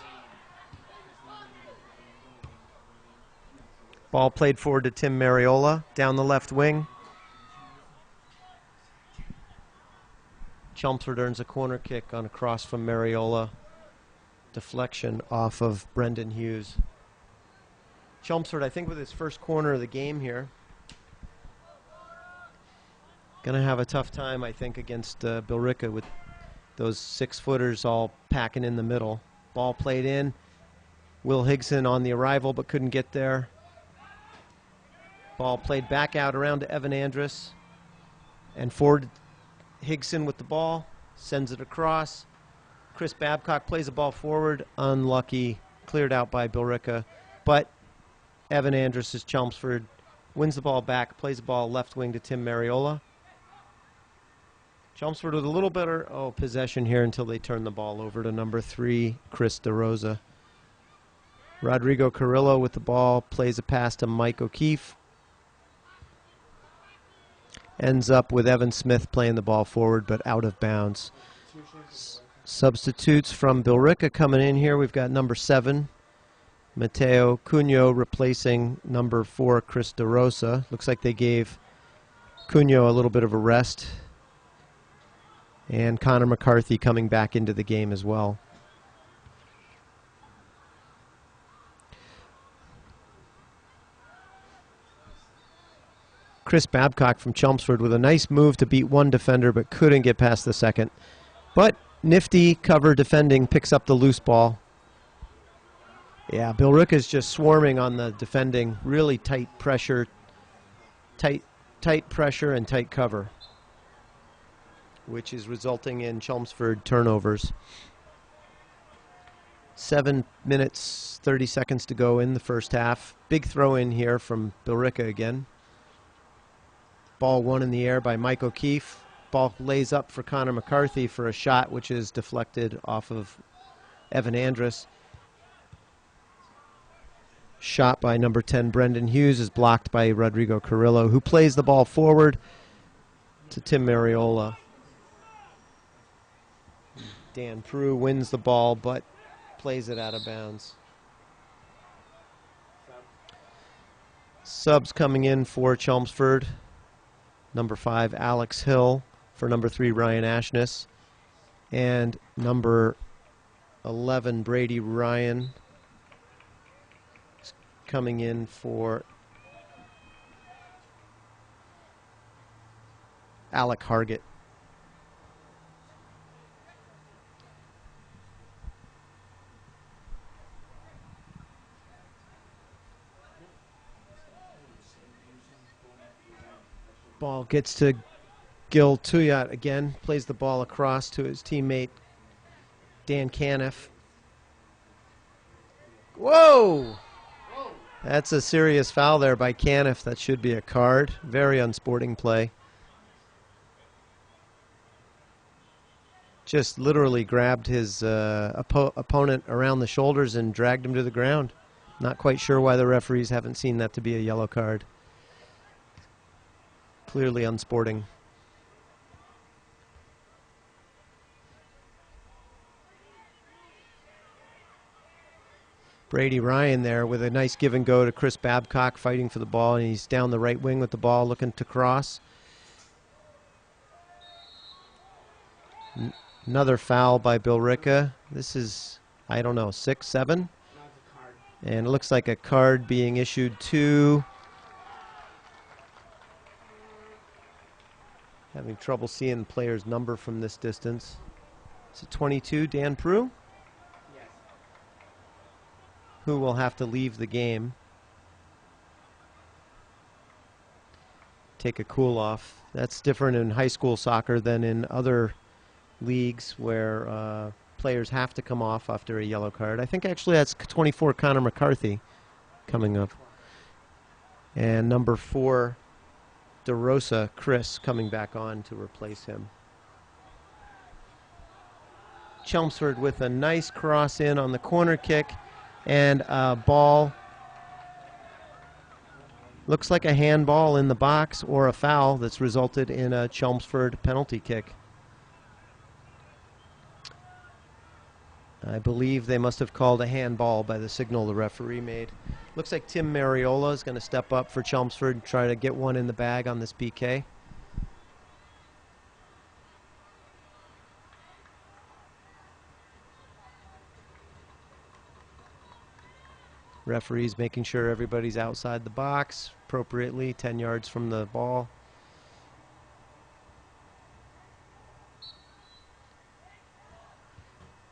Ball played forward to Tim Mariola down the left wing. Chelmsford earns a corner kick on a cross from Mariola. Deflection off of Brendan Hughes. Chelmsford, I think, with his first corner of the game here. Going to have a tough time, I think, against Billerica with those 6-footers all packing in the middle. Ball played in. Will Higson on the arrival but couldn't get there. Ball played back out around to Evan Andrus. And forward Higson with the ball. Sends it across. Chris Babcock plays the ball forward. Unlucky. Cleared out by Billerica. But Evan Andrus is Chelmsford. Wins the ball back. Plays the ball left wing to Tim Mariola. Chelmsford with a little better possession here until they turn the ball over to number 3, Chris DeRosa. Rodrigo Carrillo with the ball, plays a pass to Mike O'Keefe. Ends up with Evan Smith playing the ball forward, but out of bounds. Substitutes from Billerica coming in here. We've got number 7, Mateo Cunho, replacing number 4, Chris DeRosa. Looks like they gave Cunho a little bit of a rest. And Connor McCarthy coming back into the game as well. Chris Babcock from Chelmsford with a nice move to beat one defender but couldn't get past the second. But nifty cover defending, picks up the loose ball. Yeah, Billerica is just swarming on the defending. Really tight pressure, tight pressure and tight cover, which is resulting in Chelmsford turnovers. 7 minutes, 30 seconds to go in the first half. Big throw in here from Billerica again. Ball won in the air by Mike O'Keefe. Ball lays up for Connor McCarthy for a shot which is deflected off of Evan Andrus. Shot by number 10, Brendan Hughes, is blocked by Rodrigo Carrillo, who plays the ball forward to Tim Mariola. Dan Prue wins the ball, but plays it out of bounds. Subs coming in for Chelmsford. Number 5, Alex Hill, for number 3, Ryan Ashness. And number 11, Brady Ryan, coming in for Alec Hargett. Ball gets to Gil Tuyat again, plays the ball across to his teammate Dan Caniff. Whoa! That's a serious foul there by Caniff. That should be a card. Very unsporting play. Just literally grabbed his opponent around the shoulders and dragged him to the ground. Not quite sure why the referees haven't seen that to be a yellow card. Clearly unsporting. Brady Ryan there with a nice give and go to Chris Babcock, fighting for the ball, and he's down the right wing with the ball, looking to cross. Another foul by Billerica. This is, I don't know, 6, 7? And it looks like a card being issued to... Having trouble seeing the player's number from this distance. Is it 22, Dan Prue? Yes. Who will have to leave the game. Take a cool off. That's different in high school soccer than in other leagues where players have to come off after a yellow card. I think actually that's 24, Connor McCarthy, coming up. And number 4, DeRosa, Chris, coming back on to replace him. Chelmsford with a nice cross in on the corner kick, and a ball. Looks like a handball in the box or a foul that's resulted in a Chelmsford penalty kick. I believe they must have called a handball by the signal the referee made. Looks like Tim Mariola is going to step up for Chelmsford and try to get one in the bag on this PK. Referee's making sure everybody's outside the box appropriately, 10 yards from the ball.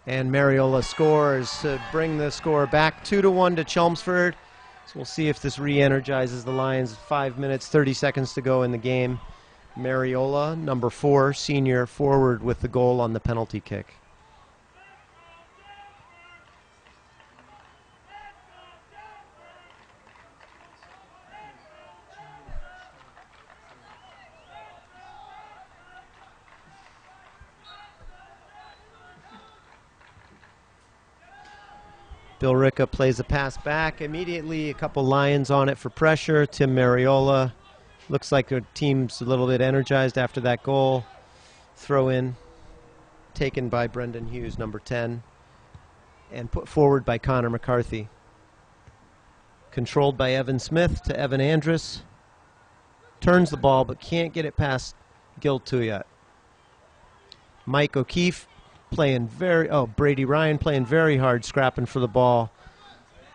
And Mariola scores to bring the score back 2-1 to Chelmsford. So we'll see if this re-energizes the Lions. 5 minutes, 30 seconds to go in the game. Mariola, number 4, senior forward, with the goal on the penalty kick. Billerica plays a pass back. Immediately, a couple Lions on it for pressure. Tim Mariola. Looks like their team's a little bit energized after that goal. Throw in, taken by Brendan Hughes, number 10, and put forward by Connor McCarthy. Controlled by Evan Smith to Evan Andrus. Turns the ball, but can't get it past Gil Tuyat. Mike O'Keefe playing Brady Ryan playing very hard, scrapping for the ball,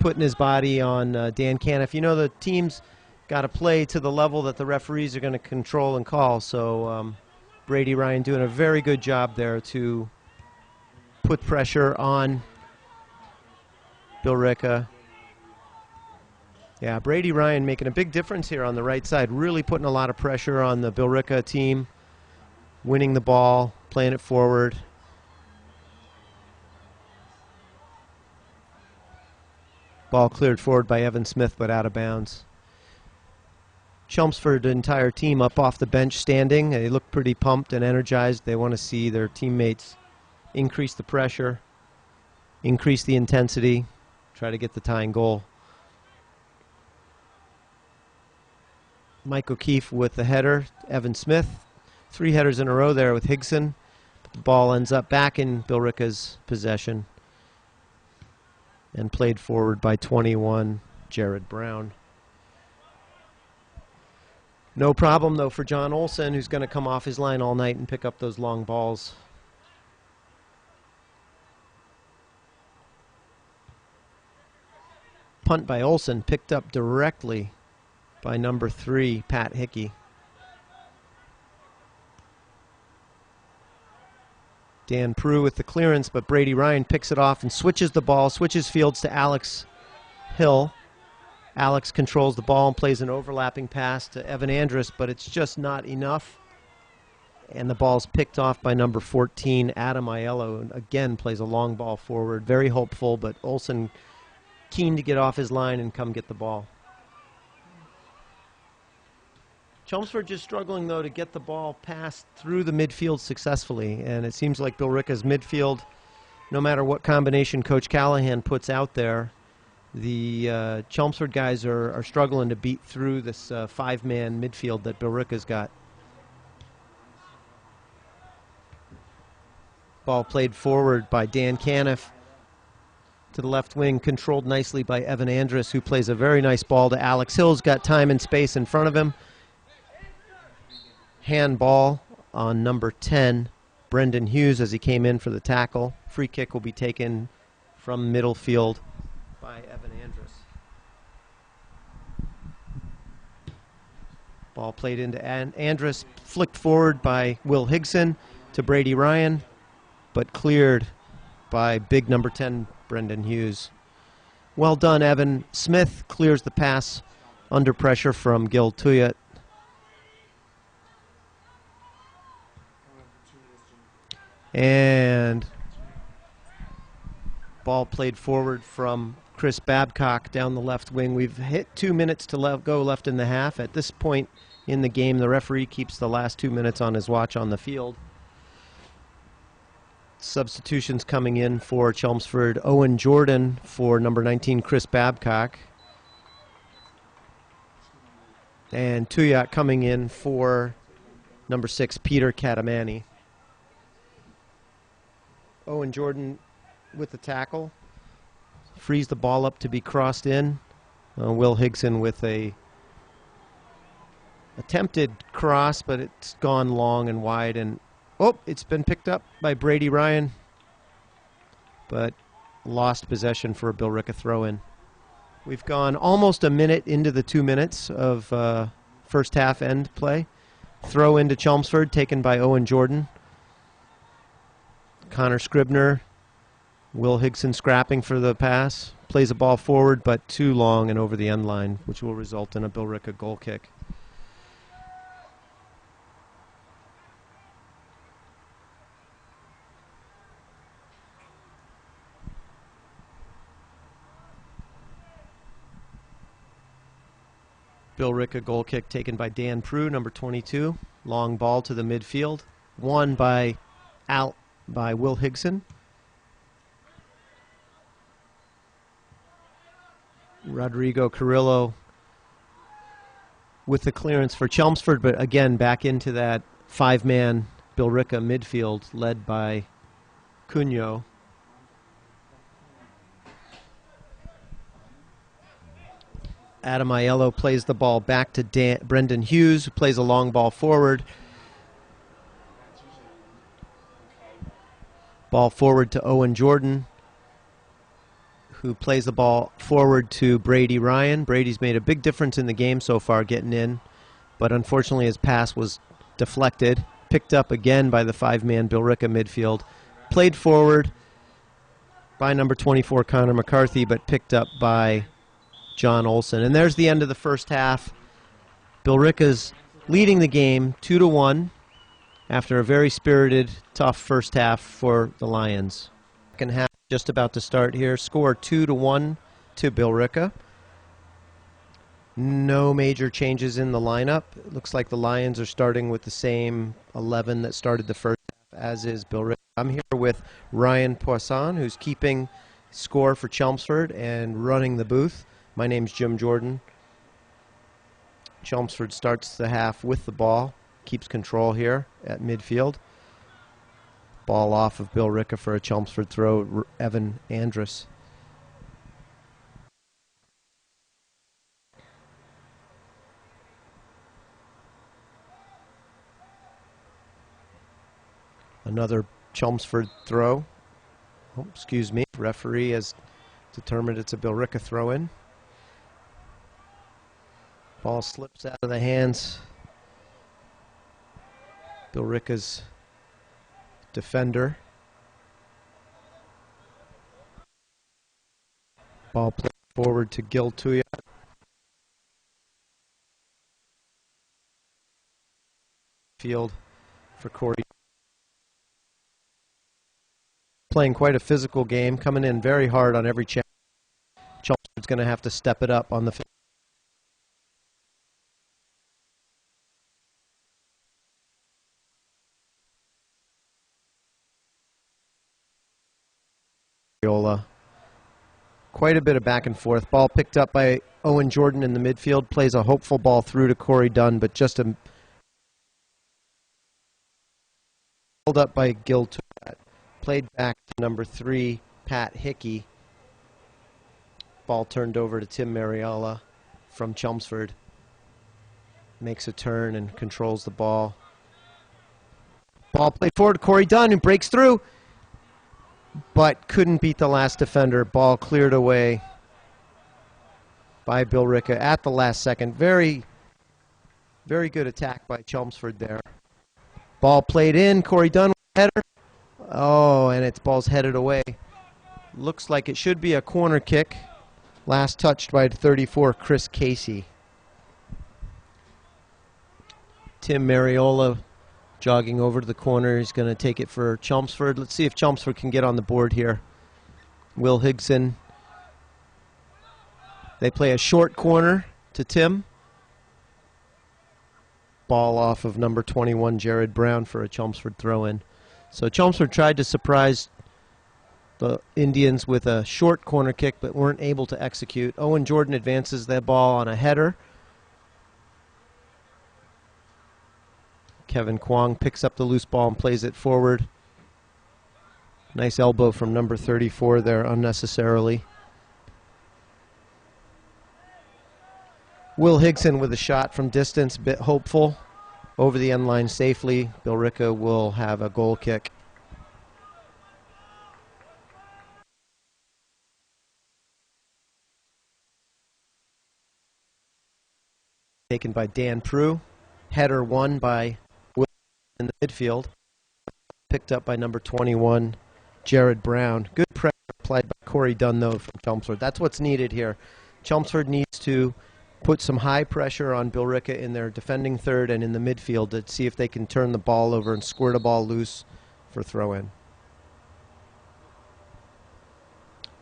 putting his body on Dan Caniff. You know, the team's got to play to the level that the referees are going to control and call. So Brady Ryan doing a very good job there to put pressure on Billerica. Yeah, Brady Ryan making a big difference here on the right side, really putting a lot of pressure on the Billerica team, winning the ball, playing it forward. Ball cleared forward by Evan Smith, but out of bounds. Chelmsford, the entire team up off the bench standing. They look pretty pumped and energized. They want to see their teammates increase the pressure, increase the intensity, try to get the tying goal. Mike O'Keefe with the header. Evan Smith, 3 headers in a row there with Higson. But the ball ends up back in Billerica's possession and played forward by 21, Jared Brown. No problem, though, for John Olsen, who's going to come off his line all night and pick up those long balls. Punt by Olsen, picked up directly by number 3, Pat Hickey. Dan Prue with the clearance, but Brady Ryan picks it off and switches the ball, switches fields to Alex Hill. Alex controls the ball and plays an overlapping pass to Evan Andrus, but it's just not enough. And the ball's picked off by number 14, Adam Aiello, and again plays a long ball forward. Very hopeful, but Olsen keen to get off his line and come get the ball. Chelmsford just struggling, though, to get the ball passed through the midfield successfully. And it seems like Billerica's midfield, no matter what combination Coach Callahan puts out there, the Chelmsford guys are struggling to beat through this 5-man midfield that Billerica's got. Ball played forward by Dan Caniff to the left wing, controlled nicely by Evan Andrus, who plays a very nice ball to Alex Hill's got time and space in front of him. Handball on number 10, Brendan Hughes, as he came in for the tackle. Free kick will be taken from middle field by Evan Andrus. Ball played into Andrus, flicked forward by Will Higson to Brady Ryan, but cleared by big number 10, Brendan Hughes. Well done, Evan. Smith clears the pass under pressure from Gil Tuyat. And ball played forward from Chris Babcock down the left wing. We've hit 2 minutes to go left in the half. At this point in the game, the referee keeps the last 2 minutes on his watch on the field. Substitutions coming in for Chelmsford. Owen Jordan for number 19, Chris Babcock. And Tuyat coming in for number 6, Peter Katamani. Owen Jordan with the tackle. Frees the ball up to be crossed in. Will Higson with a attempted cross, but it's gone long and wide, and it's been picked up by Brady Ryan, but lost possession for a Billerica throw-in. We've gone almost a minute into the 2 minutes of first half end play. Throw into Chelmsford, taken by Owen Jordan. Connor Scribner, Will Higson scrapping for the pass. Plays a ball forward, but too long and over the end line, which will result in a Billerica goal kick. Billerica goal kick taken by Dan Prue, number 22. Long ball to the midfield. Won by Will Higson. Rodrigo Carrillo with the clearance for Chelmsford, but again back into that five-man Billerica midfield led by Cunho. Adam Aiello plays the ball back to Brendan Hughes, who plays a long ball forward. Ball forward to Owen Jordan, who plays the ball forward to Brady Ryan. Brady's made a big difference in the game so far getting in, but unfortunately his pass was deflected. Picked up again by the five-man Billerica midfield. Played forward by number 24 Connor McCarthy, but picked up by John Olson. And there's the end of the first half. Billerica's leading the game 2-1 after a very spirited, tough first half for the Lions. Second half just about to start here. Score 2-1 to Billerica. No major changes in the lineup. It looks like the Lions are starting with the same 11 that started the first half, as is Billerica. I'm here with Ryan Poisson, who's keeping score for Chelmsford and running the booth. My name's Jim Jordan. Chelmsford starts the half with the ball, keeps control here at midfield. Ball off of Billerica for a Chelmsford throw, Evan Andrus. Another Chelmsford throw. Oh, excuse me, referee has determined it's a Billerica throw-in. Ball slips out of the hands. Billerica's defender. Ball played forward to Gil Tuya. Field for Corey. Playing quite a physical game, coming in very hard on every challenge. Chelmsford's going to have to step it up on the field. Quite a bit of back and forth. Ball picked up by Owen Jordan in the midfield. Plays a hopeful ball through to Corey Dunn, but just held up by Gil Tuat. Played back to number 3, Pat Hickey. Ball turned over to Tim Mariola from Chelmsford. Makes a turn and controls the ball. Ball played forward to Corey Dunn, who breaks through, but couldn't beat the last defender. Ball cleared away by Billerica at the last second. Very, very good attack by Chelmsford there. Ball played in. Corey Dunn with a header. Oh, and its ball's headed away. Looks like it should be a corner kick. Last touched by 34, Chris Casey. Tim Mariola jogging over to the corner. He's going to take it for Chelmsford. Let's see if Chelmsford can get on the board here. Will Higson. They play a short corner to Tim. Ball off of number 21, Jared Brown, for a Chelmsford throw-in. So Chelmsford tried to surprise the Indians with a short corner kick, but weren't able to execute. Owen Jordan advances that ball on a header. Kevin Kwong picks up the loose ball and plays it forward. Nice elbow from number 34 there, unnecessarily. Will Higson with a shot from distance, a bit hopeful. Over the end line safely. Billerica will have a goal kick. Taken by Dan Prue. Header won by Will in the midfield. Picked up by number 21, Jared Brown. Good pressure applied by Corey Dunn, though, from Chelmsford. That's what's needed here. Chelmsford needs to put some high pressure on Billerica in their defending third and in the midfield to see if they can turn the ball over and squirt a ball loose for throw-in.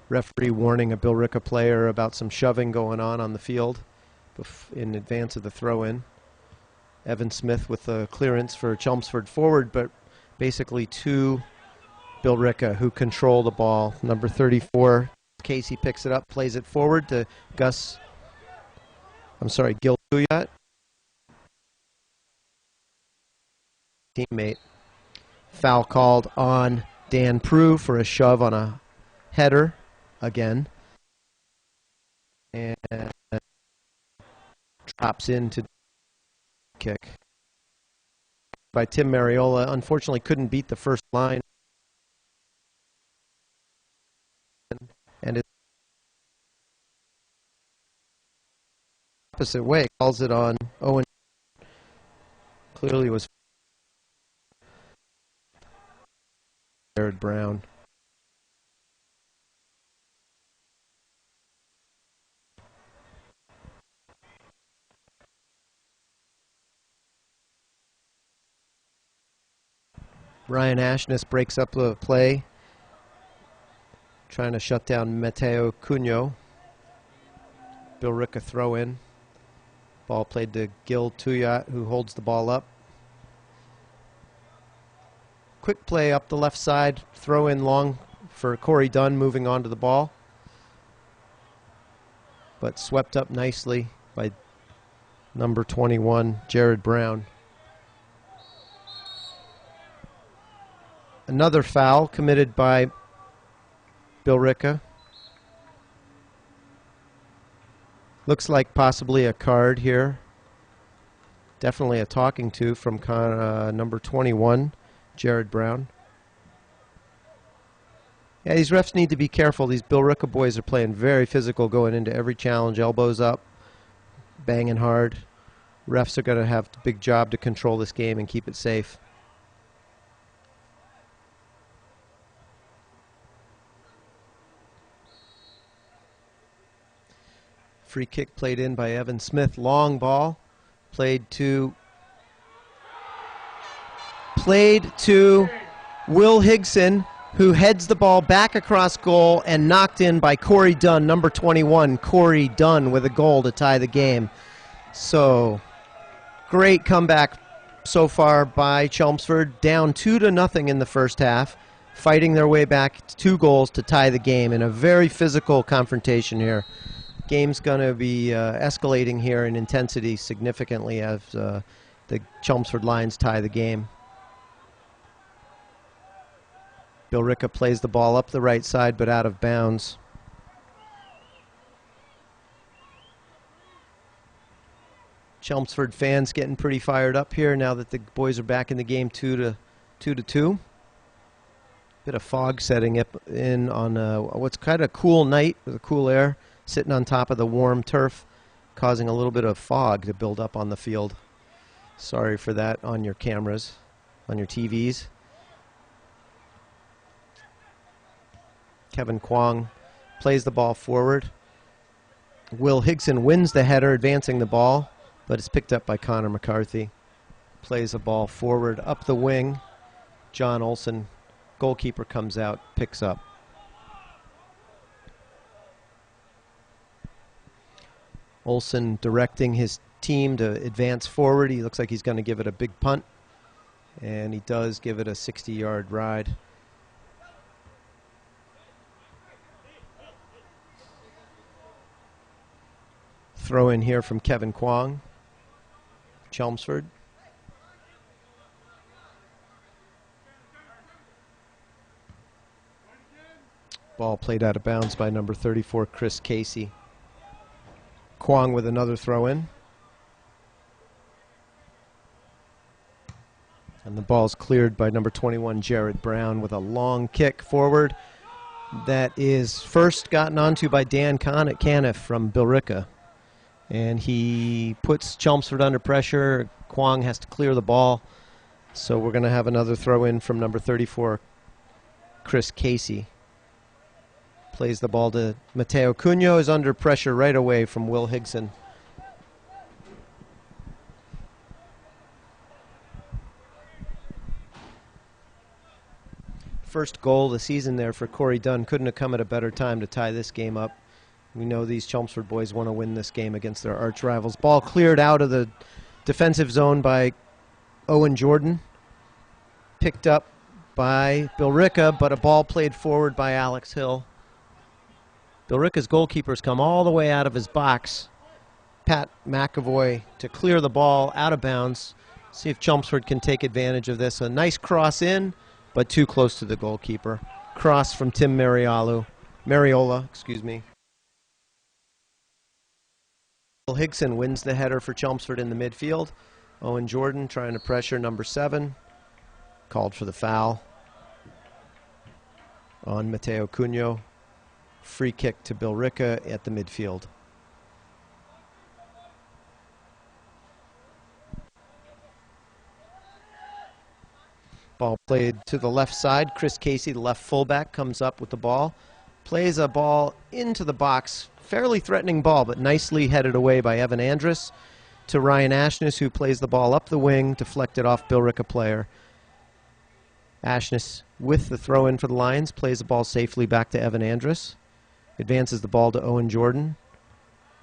Referee warning a Billerica player about some shoving going on the field in advance of the throw-in. Evan Smith with the clearance for Chelmsford forward, but basically two Billerica who control the ball. Number 34, Casey picks it up, plays it forward to Gil Tuyat. Teammate. Foul called on Dan Prue for a shove on a header again. And drops into kick by Tim Mariola. Unfortunately couldn't beat the first line. And it's opposite way. Calls it on Owen. Clearly was Jared Brown. Ryan Ashness breaks up the play, trying to shut down Mateo Cunho. Billerica throw in. Ball played to Gil Tuyat, who holds the ball up. Quick play up the left side, throw in long for Corey Dunn, moving on to the ball. But swept up nicely by number 21, Jared Brown. Another foul committed by Billerica. Looks like possibly a card here. Definitely a talking to from number 21, Jared Brown. Yeah, these refs need to be careful. These Billerica boys are playing very physical going into every challenge. Elbows up, banging hard. Refs are going to have a big job to control this game and keep it safe. Free kick played in by Evan Smith. Long ball played to Will Higson, who heads the ball back across goal and knocked in by Corey Dunn, number 21. Corey Dunn with a goal to tie the game. So great comeback so far by Chelmsford, down 2-0 in the first half, fighting their way back to 2 goals to tie the game in a very physical confrontation here. Game's going to be escalating here in intensity significantly as the Chelmsford Lions tie the game. Billerica plays the ball up the right side but out of bounds. Chelmsford fans getting pretty fired up here now that the boys are back in the game 2-2. Bit of fog setting up in on what's kind of a cool night with a cool air, sitting on top of the warm turf, causing a little bit of fog to build up on the field. Sorry for that on your cameras, on your TVs. Kevin Kwong plays the ball forward. Will Higson wins the header, advancing the ball, but it's picked up by Connor McCarthy. Plays the ball forward up the wing. John Olson, goalkeeper, comes out, picks up. Olson directing his team to advance forward. He looks like he's going to give it a big punt, and he does give it a 60-yard ride. Throw in here from Kevin Kwong, Chelmsford. Ball played out of bounds by number 34, Chris Casey. Kwong with another throw in. And the ball's cleared by number 21, Jared Brown, with a long kick forward that is first gotten onto by Dan Caniff from Billerica. And he puts Chelmsford under pressure. Kwong has to clear the ball. So we're going to have another throw in from number 34, Chris Casey. Plays the ball to Mateo Cunha, is under pressure right away from Will Higson. First goal of the season there for Corey Dunn. Couldn't have come at a better time to tie this game up. We know these Chelmsford boys want to win this game against their arch rivals. Ball cleared out of the defensive zone by Owen Jordan. Picked up by Billerica, but a ball played forward by Alex Hill. Billerica's goalkeeper's come all the way out of his box. Pat McAvoy to clear the ball out of bounds. See if Chelmsford can take advantage of this. A nice cross in, but too close to the goalkeeper. Cross from Tim Mariola, excuse me. Will Higson wins the header for Chelmsford in the midfield. Owen Jordan trying to pressure number 7. Called for the foul on Mateo Cunha. Free kick to Billerica at the midfield. Ball played to the left side. Chris Casey, the left fullback, comes up with the ball. Plays a ball into the box. Fairly threatening ball, but nicely headed away by Evan Andrus to Ryan Ashness, who plays the ball up the wing, deflected off Billerica player. Ashness with the throw-in for the Lions, plays the ball safely back to Evan Andrus. Advances the ball to Owen Jordan.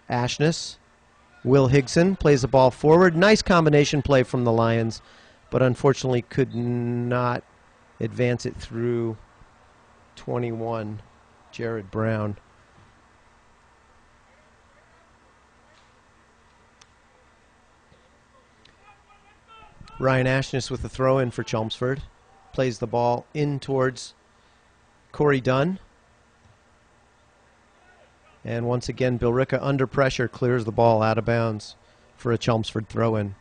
Ashness. Will Higson plays the ball forward. Nice combination play from the Lions, but unfortunately could not advance it through 21, Jared Brown. Ryan Ashness with the throw-in for Chelmsford. Plays the ball in towards Corey Dunn. And once again, Billerica under pressure clears the ball out of bounds for a Chelmsford throw-in.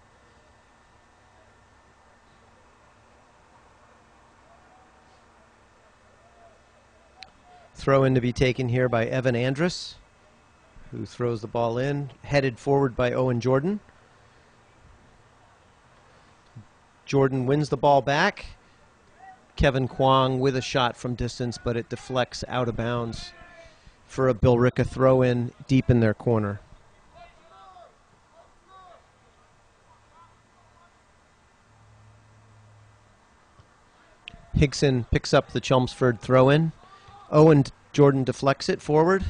Throw-in to be taken here by Evan Andrus, who throws the ball in, headed forward by Owen Jordan. Jordan wins the ball back. Kevin Kwong with a shot from distance, but it deflects out of bounds for a Billerica throw-in deep in their corner. Higson picks up the Chelmsford throw-in. Owen Jordan deflects it forward.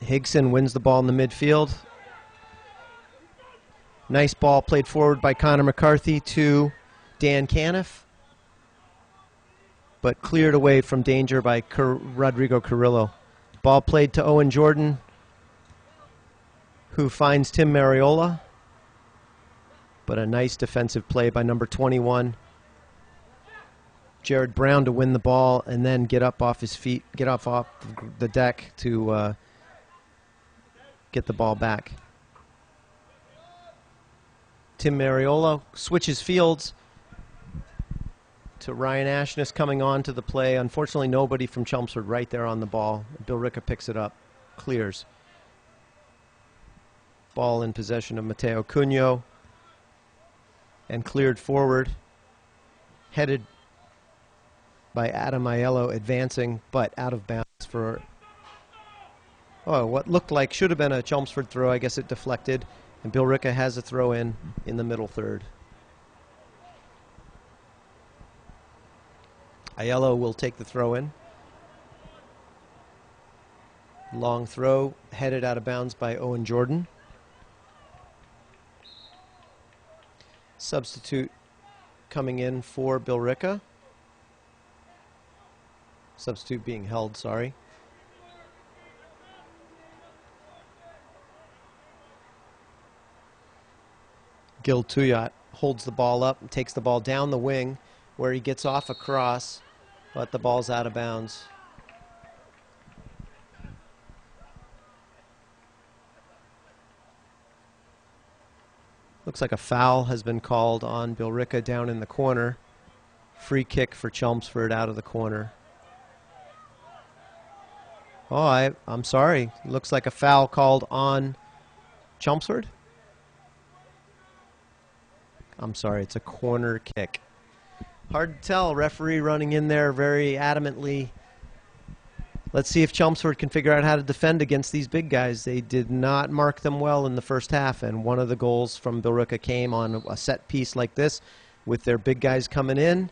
Higson wins the ball in the midfield. Nice ball played forward by Connor McCarthy to Dan Caniff, but cleared away from danger by Rodrigo Carrillo. Ball played to Owen Jordan, who finds Tim Mariola, but a nice defensive play by number 21, Jared Brown, to win the ball and then get up off his feet, get off the deck to get the ball back. Tim Mariola switches fields to Ryan Ashness coming on to the play. Unfortunately, nobody from Chelmsford right there on the ball. Billerica picks it up, clears. Ball in possession of Mateo Cunha and cleared forward. Headed by Adam Aiello, advancing, but out of bounds for what looked like should have been a Chelmsford throw. I guess it deflected, and Billerica has a throw in the middle third. Aiello will take the throw in. Long throw, headed out of bounds by Owen Jordan. Substitute coming in for Billerica. Substitute being held, sorry. Gil Tuyat holds the ball up and takes the ball down the wing, where he gets off a cross, but the ball's out of bounds. Looks like a foul has been called on Billerica down in the corner. Free kick for Chelmsford out of the corner. Oh, I'm sorry. Looks like a foul called on Chelmsford. I'm sorry, it's a corner kick. Hard to tell. Referee running in there very adamantly. Let's see if Chelmsford can figure out how to defend against these big guys. They did not mark them well in the first half, and one of the goals from Billerica came on a set piece like this with their big guys coming in.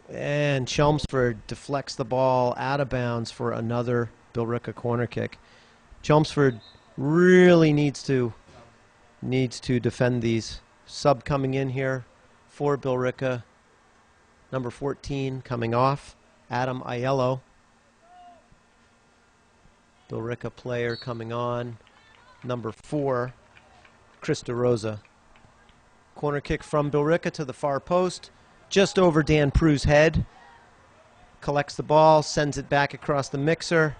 And Chelmsford deflects the ball out of bounds for another Billerica corner kick. Chelmsford really needs to defend these. Sub coming in here for Billerica. Number 14 coming off, Adam Aiello. Billerica player coming on, number 4, Chris DeRosa. Corner kick from Billerica to the far post, just over Dan Prue's head. Collects the ball, sends it back across the mixer,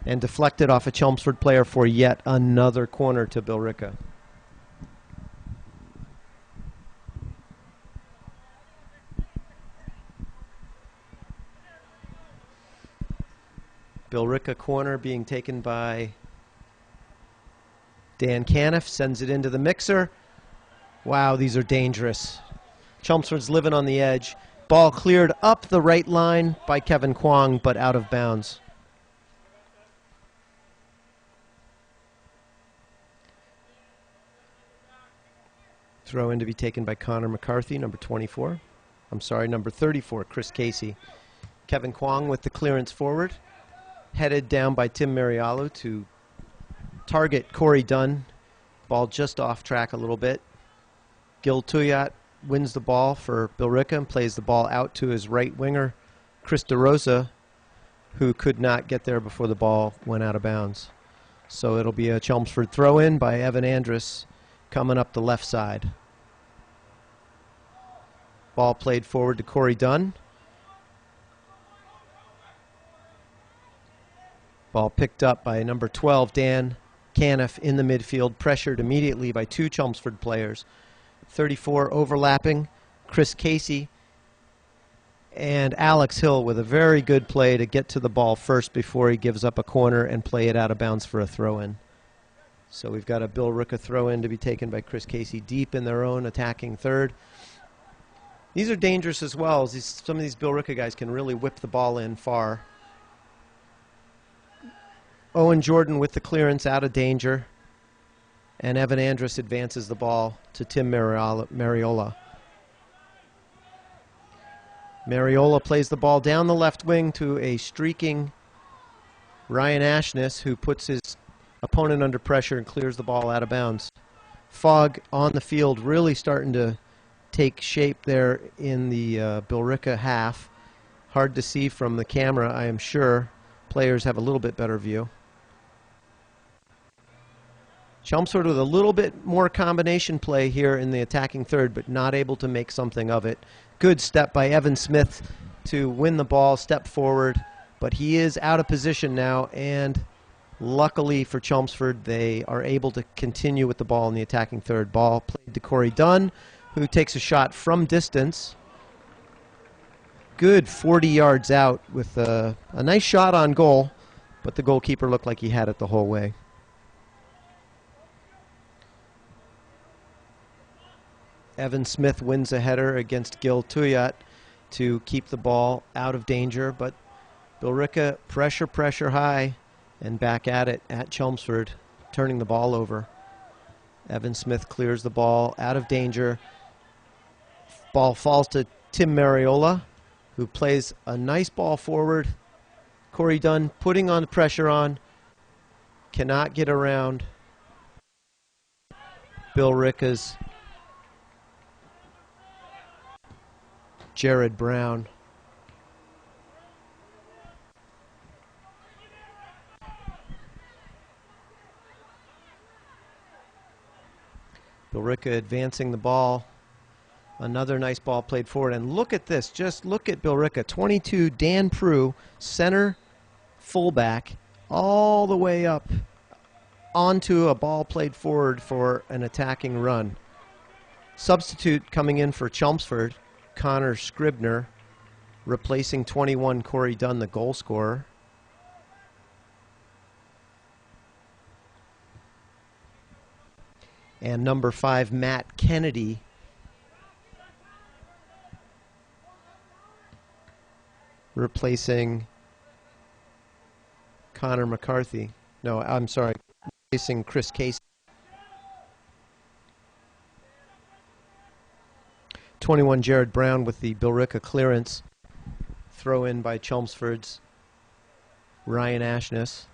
and deflected off a Chelmsford player for yet another corner to Billerica. Billerica corner being taken by Dan Caniff, sends it into the mixer. Wow, these are dangerous. Chelmsford's living on the edge. Ball cleared up the right line by Kevin Kwong, but out of bounds. Throw in to be taken by Connor McCarthy, number 24. I'm sorry, number 34, Chris Casey. Kevin Kwong with the clearance forward. Headed down by Tim Marialu to target Corey Dunn. Ball just off track a little bit. Gil Tuyat wins the ball for Billerica and plays the ball out to his right winger, Chris DeRosa, who could not get there before the ball went out of bounds. So it'll be a Chelmsford throw-in by Evan Andrus coming up the left side. Ball played forward to Corey Dunn. Ball picked up by number 12, Dan Caniff, in the midfield, pressured immediately by 2 Chelmsford players. 34 overlapping, Chris Casey, and Alex Hill with a very good play to get to the ball first before he gives up a corner and play it out of bounds for a throw-in. So we've got a Billerica throw-in to be taken by Chris Casey deep in their own attacking third. These are dangerous as well. Some of these Billerica guys can really whip the ball in far. Owen Jordan with the clearance out of danger. And Evan Andrus advances the ball to Tim Mariola. Mariola plays the ball down the left wing to a streaking Ryan Ashness, who puts his opponent under pressure and clears the ball out of bounds. Fog on the field really starting to take shape there in the Billerica half. Hard to see from the camera, I am sure. Players have a little bit better view. Chelmsford with a little bit more combination play here in the attacking third, but not able to make something of it. Good step by Evan Smith to win the ball, step forward, but he is out of position now, and luckily for Chelmsford, they are able to continue with the ball in the attacking third. Ball played to Corey Dunn, who takes a shot from distance. Good 40 yards out with a nice shot on goal, but the goalkeeper looked like he had it the whole way. Evan Smith wins a header against Gil Tuyat to keep the ball out of danger, but Billerica pressure high and back at it at Chelmsford, turning the ball over. Evan Smith clears the ball out of danger. Ball falls to Tim Mariola, who plays a nice ball forward. Corey Dunn putting on the pressure on, cannot get around Billerica's Jared Brown. Billerica advancing the ball. Another nice ball played forward. And look at this. Just look at Billerica. 22, Dan Prue, center fullback, all the way up onto a ball played forward for an attacking run. Substitute coming in for Chelmsford, Connor Scribner, replacing 21 Corey Dunn, the goal scorer. And number 5, Matt Kennedy, replacing Connor McCarthy. No, I'm sorry, replacing Chris Casey. 21, Jared Brown with the Billerica clearance. Throw in by Chelmsford's Ryan Ashness.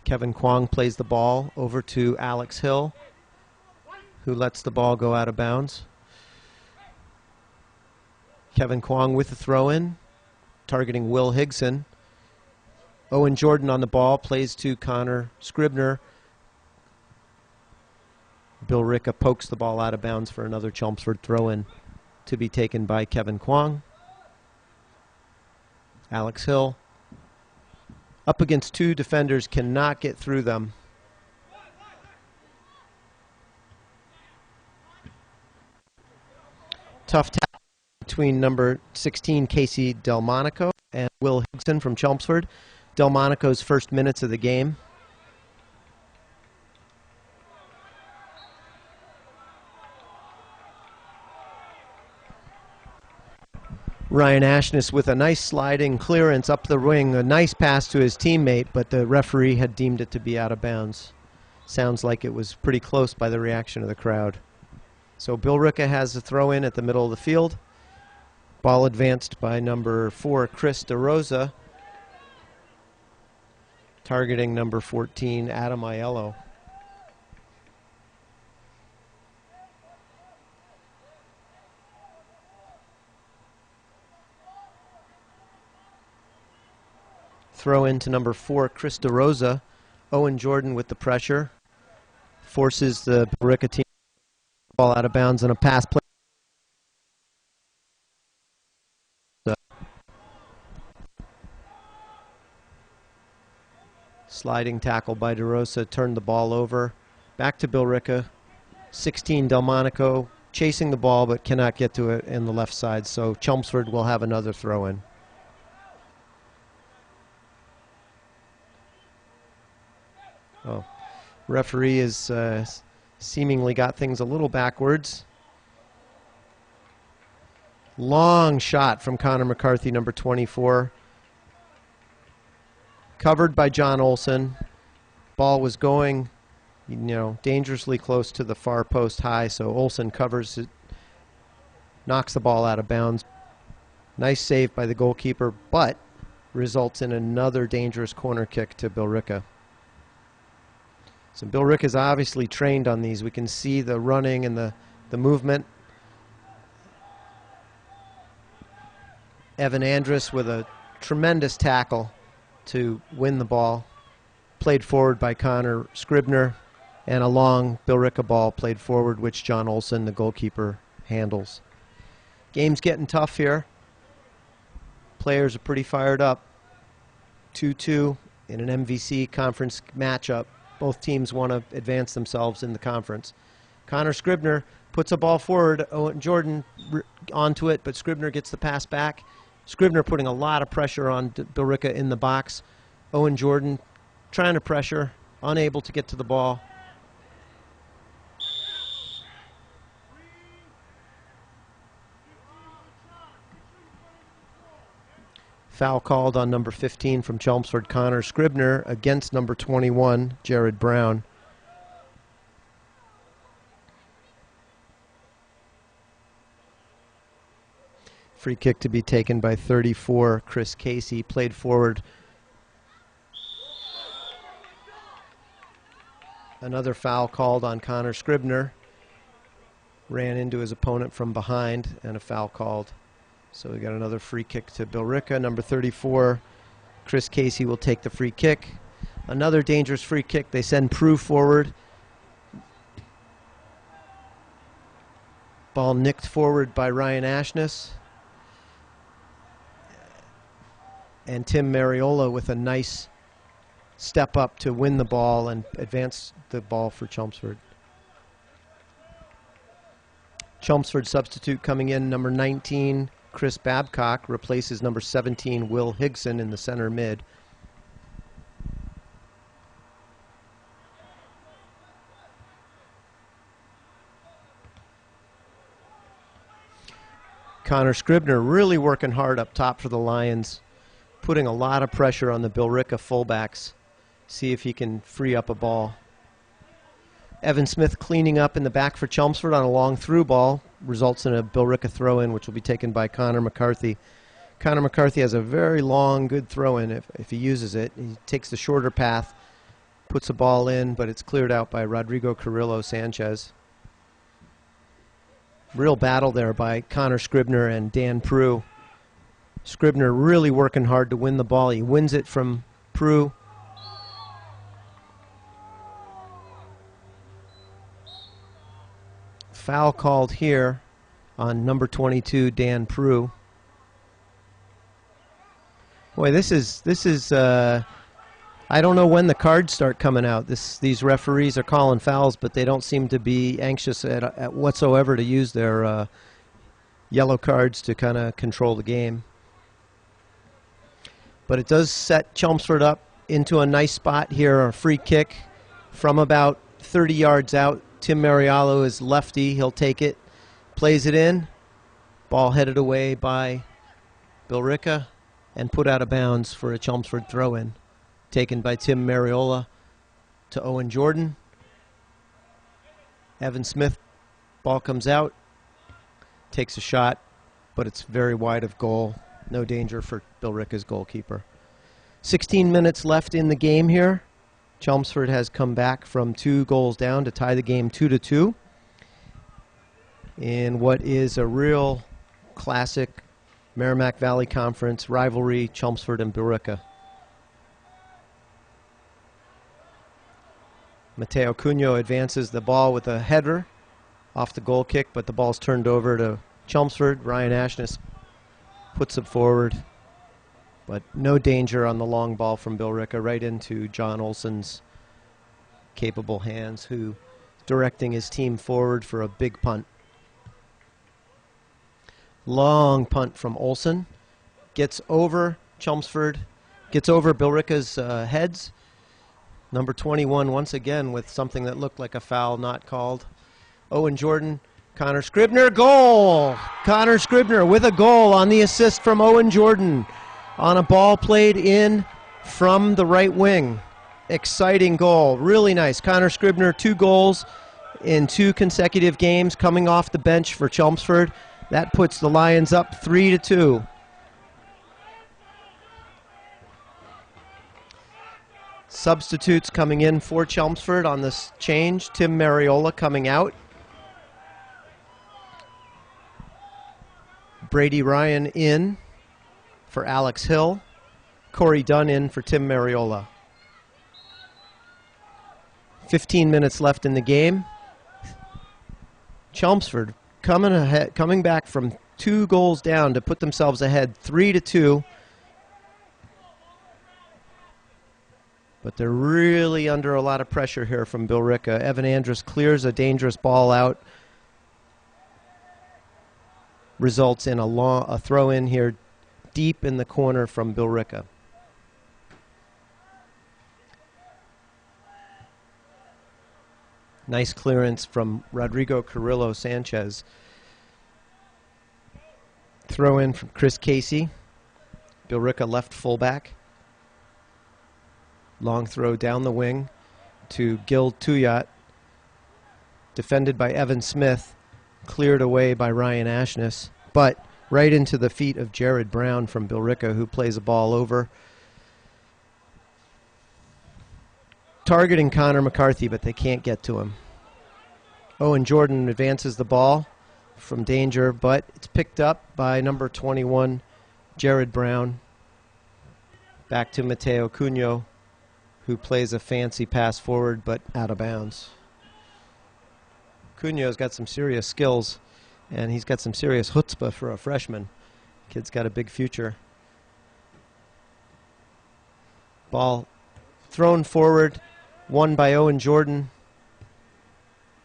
Kevin Kwong plays the ball over to Alex Hill, who lets the ball go out of bounds. Kevin Kwong with the throw-in, targeting Will Higson. Owen Jordan on the ball, plays to Connor Scribner. Billerica pokes the ball out of bounds for another Chelmsford throw-in to be taken by Kevin Kwong. Alex Hill up against 2 defenders, cannot get through them. Tough tackle between number 16, Casey Delmonico, and Will Higson from Chelmsford. Delmonico's first minutes of the game. Ryan Ashness with a nice sliding clearance up the wing, a nice pass to his teammate, but the referee had deemed it to be out of bounds. Sounds like it was pretty close by the reaction of the crowd. So Billerica has a throw in at the middle of the field. Ball advanced by number 4, Chris DeRosa, targeting number 14, Adam Aiello. Throw in to number 4, Chris DeRosa. Owen Jordan with the pressure. Forces the Billerica team ball out of bounds on a pass play. Sliding tackle by DeRosa turned the ball over. Back to Billerica. 16, Delmonico chasing the ball but cannot get to it in the left side. So Chelmsford will have another throw in. Oh, referee has seemingly got things a little backwards. Long shot from Connor McCarthy, number 24. Covered by John Olson. Ball was going, dangerously close to the far post high, so Olson covers it, knocks the ball out of bounds. Nice save by the goalkeeper, but results in another dangerous corner kick to Billerica. So Billerica is obviously trained on these. We can see the running and the movement. Evan Andrus with a tremendous tackle to win the ball. Played forward by Connor Scribner, and a long Billerica ball played forward, which John Olson, the goalkeeper, handles. Game's getting tough here. Players are pretty fired up. 2-2 in an MVC conference matchup. Both teams want to advance themselves in the conference. Connor Scribner puts a ball forward. Owen Jordan onto it, but Scribner gets the pass back. Scribner putting a lot of pressure on Billerica in the box. Owen Jordan trying to pressure, unable to get to the ball. Foul called on number 15 from Chelmsford, Connor Scribner, against number 21, Jared Brown. Free kick to be taken by 34, Chris Casey, played forward. Another foul called on Connor Scribner. Ran into his opponent from behind, and a foul called. So we got another free kick to Billerica. Number 34, Chris Casey, will take the free kick. Another dangerous free kick. They send Prue forward. Ball nicked forward by Ryan Ashness. And Tim Mariola with a nice step up to win the ball and advance the ball for Chelmsford. Chelmsford substitute coming in, number 19, Chris Babcock, replaces number 17, Will Higson, in the center mid. Connor Scribner really working hard up top for the Lions, putting a lot of pressure on the Billerica fullbacks. See if he can free up a ball. Evan Smith cleaning up in the back for Chelmsford on a long through ball. Results in a Billerica throw-in, which will be taken by Connor McCarthy. Connor McCarthy has a very long, good throw-in if he uses it. He takes the shorter path, puts the ball in, but it's cleared out by Rodrigo Carrillo Sanchez. Real battle there by Connor Scribner and Dan Prue. Scribner really working hard to win the ball. He wins it from Prue. Foul called here on number 22, Dan Prue. Boy, this is I don't know when the cards start coming out. These referees are calling fouls, but they don't seem to be anxious at whatsoever to use their yellow cards to kind of control the game. But it does set Chelmsford up into a nice spot here, a free kick from about 30 yards out. Tim Mariallo is lefty. He'll take it, plays it in. Ball headed away by Billerica and put out of bounds for a Chelmsford throw-in. Taken by Tim Mariola to Owen Jordan. Evan Smith, ball comes out, takes a shot, but it's very wide of goal. No danger for Billerica's goalkeeper. 16 minutes left in the game here. Chelmsford has come back from 2 goals down to tie the game 2-2 in what is a real classic Merrimack Valley Conference rivalry, Chelmsford and Billerica. Mateo Cunho advances the ball with a header off the goal kick, but the ball's turned over to Chelmsford. Ryan Ashness puts it forward, but no danger on the long ball from Billerica, right into John Olson's capable hands, who directing his team forward for a big punt. Long punt from Olson. Gets over Chelmsford, gets over Billerica's heads. Number 21 once again with something that looked like a foul not called. Owen Jordan, Connor Scribner, goal! Connor Scribner with a goal on the assist from Owen Jordan on a ball played in from the right wing. Exciting goal, really nice. Connor Scribner, 2 goals in 2 consecutive games coming off the bench for Chelmsford. That puts the Lions up 3-2. Substitutes coming in for Chelmsford on this change. Tim Mariola coming out. Brady Ryan in for Alex Hill. Corey Dunn in for Tim Mariola. 15 minutes left in the game. Chelmsford coming back from 2 goals down to put themselves ahead 3-2. But they're really under a lot of pressure here from Billerica. Evan Andrus clears a dangerous ball out. Results in a throw-in here deep in the corner from Billerica. Nice clearance from Rodrigo Carrillo Sanchez. Throw in from Chris Casey. Billerica left fullback. Long throw down the wing to Gil Tuyat. Defended by Evan Smith. Cleared away by Ryan Ashness. But right into the feet of Jared Brown from Billerica, who plays a ball over. Targeting Connor McCarthy, but they can't get to him. Owen Jordan advances the ball from danger, but it's picked up by number 21, Jared Brown. Back to Mateo Cunho, who plays a fancy pass forward, but out of bounds. Cunho's got some serious skills, and he's got some serious chutzpah for a freshman. Kid's got a big future. Ball thrown forward, won by Owen Jordan,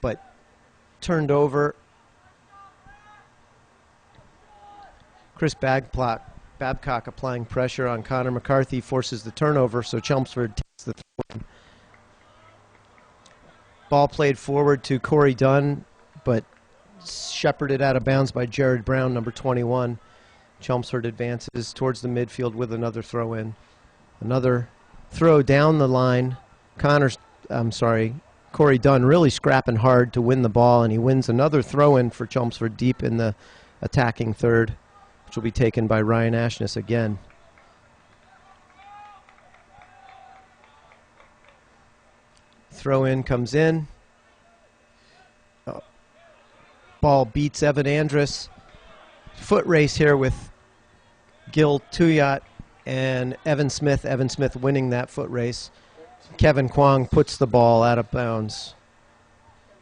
but turned over. Chris Babcock applying pressure on Connor McCarthy forces the turnover, so Chelmsford takes the throw. Ball played forward to Corey Dunn, but shepherded out of bounds by Jared Brown, number 21. Chelmsford advances towards the midfield with another throw in. Another throw down the line. Corey Dunn really scrapping hard to win the ball, and he wins another throw in for Chelmsford deep in the attacking third, which will be taken by Ryan Ashness again. Throw in comes in. Ball beats Evan Andrus. Foot race here with Gil Tuyat and Evan Smith. Evan Smith winning that foot race. Kevin Kwong puts the ball out of bounds.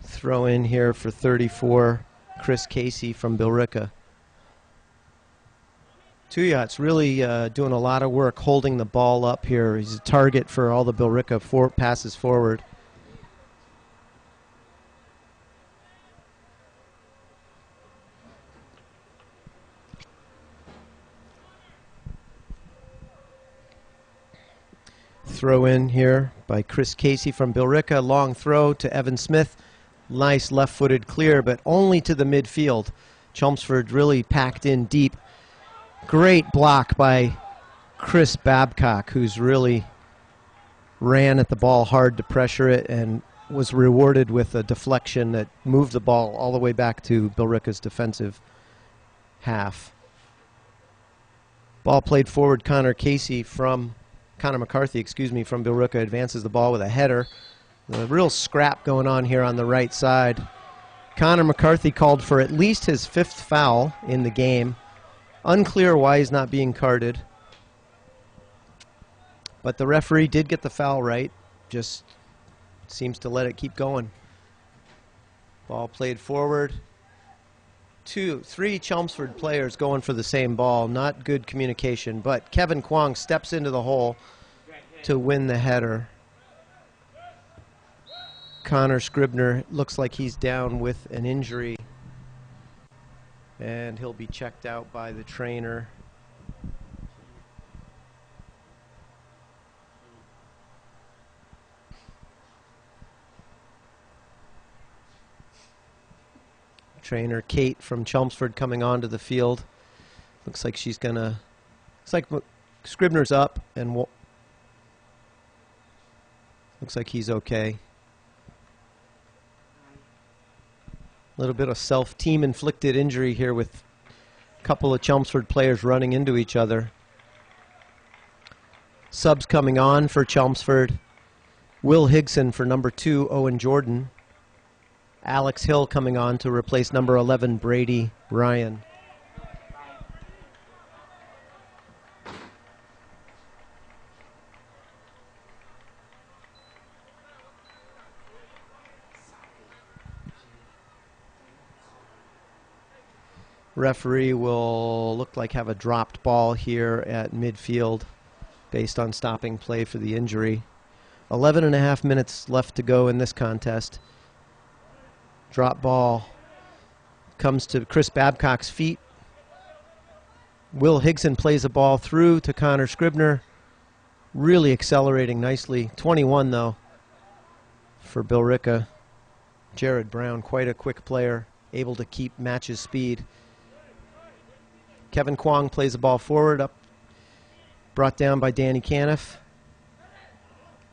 Throw in here for 34, Chris Casey from Billerica. Tuyat's really doing a lot of work holding the ball up here. He's a target for all the Billerica passes forward. Throw in here by Chris Casey from Billerica. Long throw to Evan Smith. Nice left-footed clear, but only to the midfield. Chelmsford really packed in deep. Great block by Chris Babcock, who's really ran at the ball hard to pressure it and was rewarded with a deflection that moved the ball all the way back to Billerica's defensive half. Ball played forward. Connor McCarthy, from Billerica advances the ball with a header. A real scrap going on here on the right side. Connor McCarthy called for at least his 5th foul in the game. Unclear why he's not being carded. But the referee did get the foul right. Just seems to let it keep going. Ball played forward. 3 Chelmsford players going for the same ball. Not good communication, but Kevin Kwong steps into the hole to win the header. Connor Scribner looks like he's down with an injury, and he'll be checked out by the trainer. Trainer Kate from Chelmsford coming onto the field. Looks like she's gonna. Looks like Scribner's up, and looks like he's okay. A little bit of team-inflicted injury here with a couple of Chelmsford players running into each other. Subs coming on for Chelmsford. Will Higson for number 2, Owen Jordan. Alex Hill coming on to replace number 11, Brady Ryan. Referee will look like have a dropped ball here at midfield based on stopping play for the injury. 11.5 minutes left to go in this contest. Drop ball comes to Chris Babcock's feet. Will Higson plays a ball through to Connor Scribner. Really accelerating nicely. 21 though for Billerica. Jared Brown, quite a quick player, able to match his speed. Kevin Kwong plays the ball forward, up, brought down by Danny Caniff.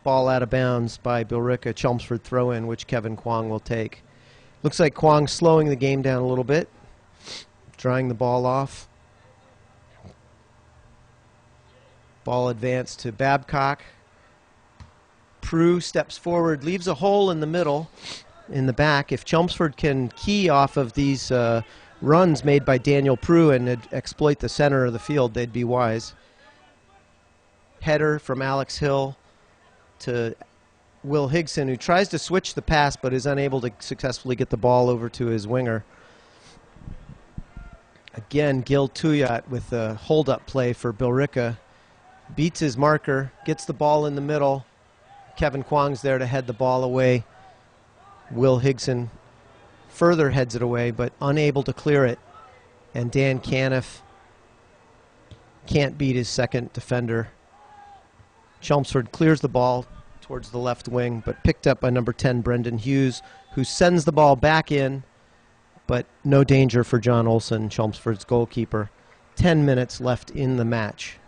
Ball out of bounds by Billerica. Chelmsford throw in, which Kevin Kwong will take. Looks like Kwong slowing the game down a little bit, drying the ball off. Ball advanced to Babcock. Prue steps forward, leaves a hole in the middle, in the back. If Chelmsford can key off of these runs made by Daniel Prue and exploit the center of the field, they'd be wise. Header from Alex Hill to Will Higson, who tries to switch the pass but is unable to successfully get the ball over to his winger. Again, Gil Tuyat with a hold-up play for Billerica. beats his marker, gets the ball in the middle. Kevin Kwong's there to head the ball away. Will Higson further heads it away, but unable to clear it. And Dan Caniff can't beat his second defender. Chelmsford clears the ball towards the left wing, but picked up by number 10, Brendan Hughes, who sends the ball back in, but no danger for John Olson, Chelmsford's goalkeeper. 10 minutes left in the match.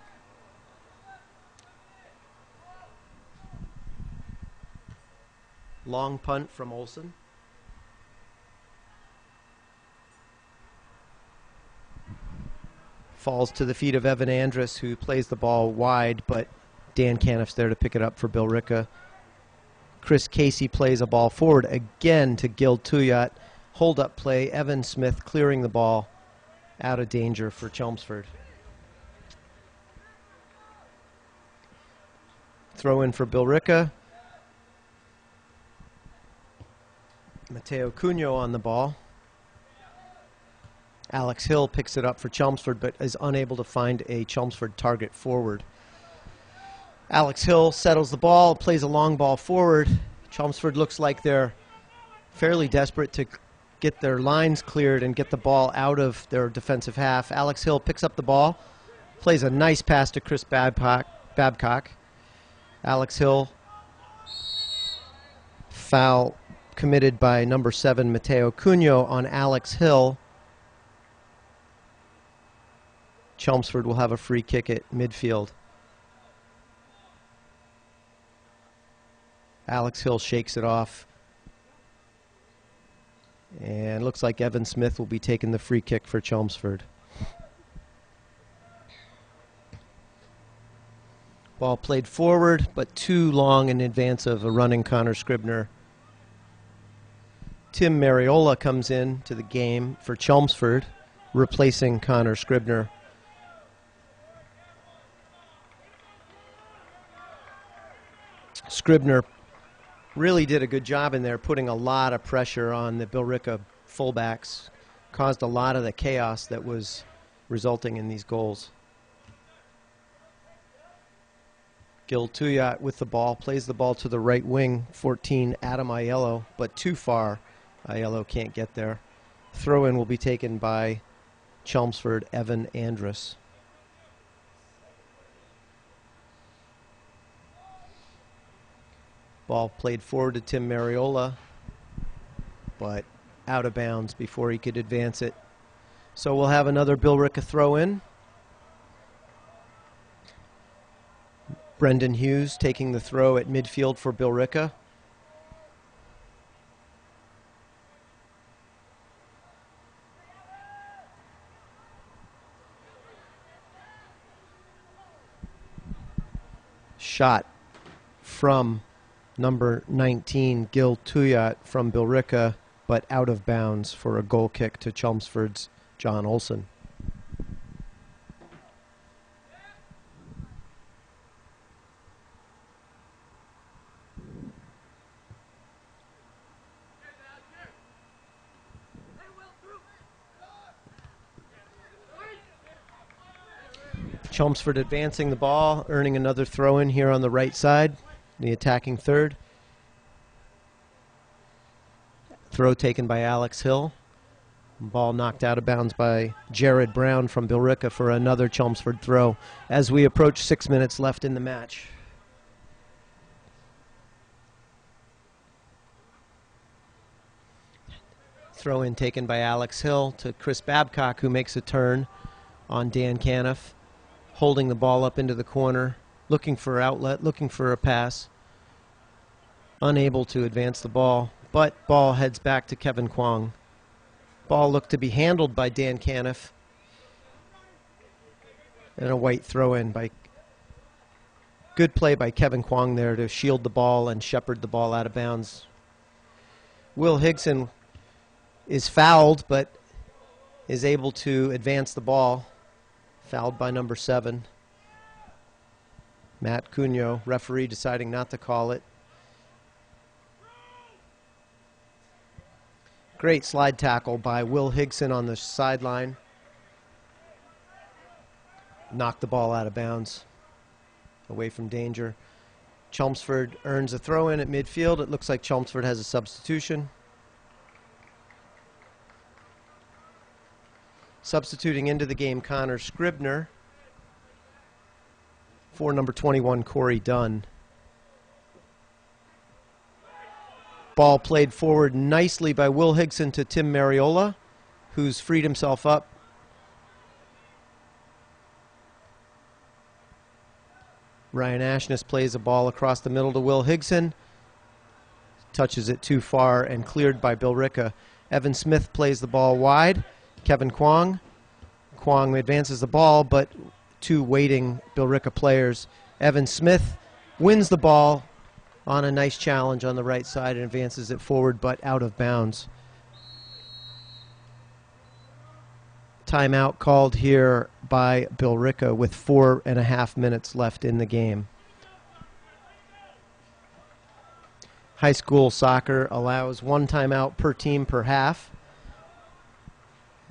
Long punt from Olson. Falls to the feet of Evan Andrus, who plays the ball wide, but Dan Caniff's there to pick it up for Billerica. Chris Casey plays a ball forward again to Gil Tuyat. Hold-up play, Evan Smith clearing the ball out of danger for Chelmsford. Throw in for Billerica. Mateo Cunho on the ball. Alex Hill picks it up for Chelmsford, but is unable to find a Chelmsford target forward. Alex Hill settles the ball, plays a long ball forward. Chelmsford looks like they're fairly desperate to get their lines cleared and get the ball out of their defensive half. Alex Hill picks up the ball, plays a nice pass to Chris Babcock. Alex Hill, foul committed by number 7, Mateo Cunho on Alex Hill. Chelmsford will have a free kick at midfield. Alex Hill shakes it off. And looks like Evan Smith will be taking the free kick for Chelmsford. Ball played forward, but too long in advance of a running Connor Scribner. Tim Mariola comes in to the game for Chelmsford, replacing Connor Scribner. Scribner really did a good job in there, putting a lot of pressure on the Billerica fullbacks, caused a lot of the chaos that was resulting in these goals. Gil Tuyat with the ball, plays the ball to the right wing, 14, Adam Aiello, but too far. Aiello can't get there. Throw-in will be taken by Chelmsford, Evan Andrus. Ball played forward to Tim Mariola, but out of bounds before he could advance it. So we'll have another Billerica throw-in. Brendan Hughes taking the throw at midfield for Billerica. Shot from number 19, Gil Tuyat from Billerica, but out of bounds for a goal kick to Chelmsford's John Olson. Chelmsford advancing the ball, earning another throw-in here on the right side, the attacking third. Throw taken by Alex Hill. Ball knocked out of bounds by Jared Brown from Billerica for another Chelmsford throw as we approach 6 minutes left in the match. Throw in taken by Alex Hill to Chris Babcock, who makes a turn on Dan Caniff, holding the ball up into the corner, looking for outlet, looking for a pass. Unable to advance the ball, but ball heads back to Kevin Kwong. Ball looked to be handled by Dan Caniff. And a white throw-in by good play by Kevin Kwong there to shield the ball and shepherd the ball out of bounds. Will Higson is fouled, but is able to advance the ball. Fouled by number 7. Matt Cunho, referee deciding not to call it. Great slide tackle by Will Higson on the sideline. Knocked the ball out of bounds. away from danger. Chelmsford earns a throw-in at midfield. It looks like Chelmsford has a substitution. Substituting into the game, Connor Scribner for number 21, Corey Dunn. Ball played forward nicely by Will Higson to Tim Mariola, who's freed himself up. Ryan Ashness plays a ball across the middle to Will Higson. Touches it too far and cleared by Billerica. Evan Smith plays the ball wide. Kevin Kwong. Kwong advances the ball, but two waiting Billerica players. Evan Smith wins the ball on a nice challenge on the right side and advances it forward, but out of bounds. Timeout called here by Billerica with 4.5 minutes left in the game. High school soccer allows one timeout per team per half.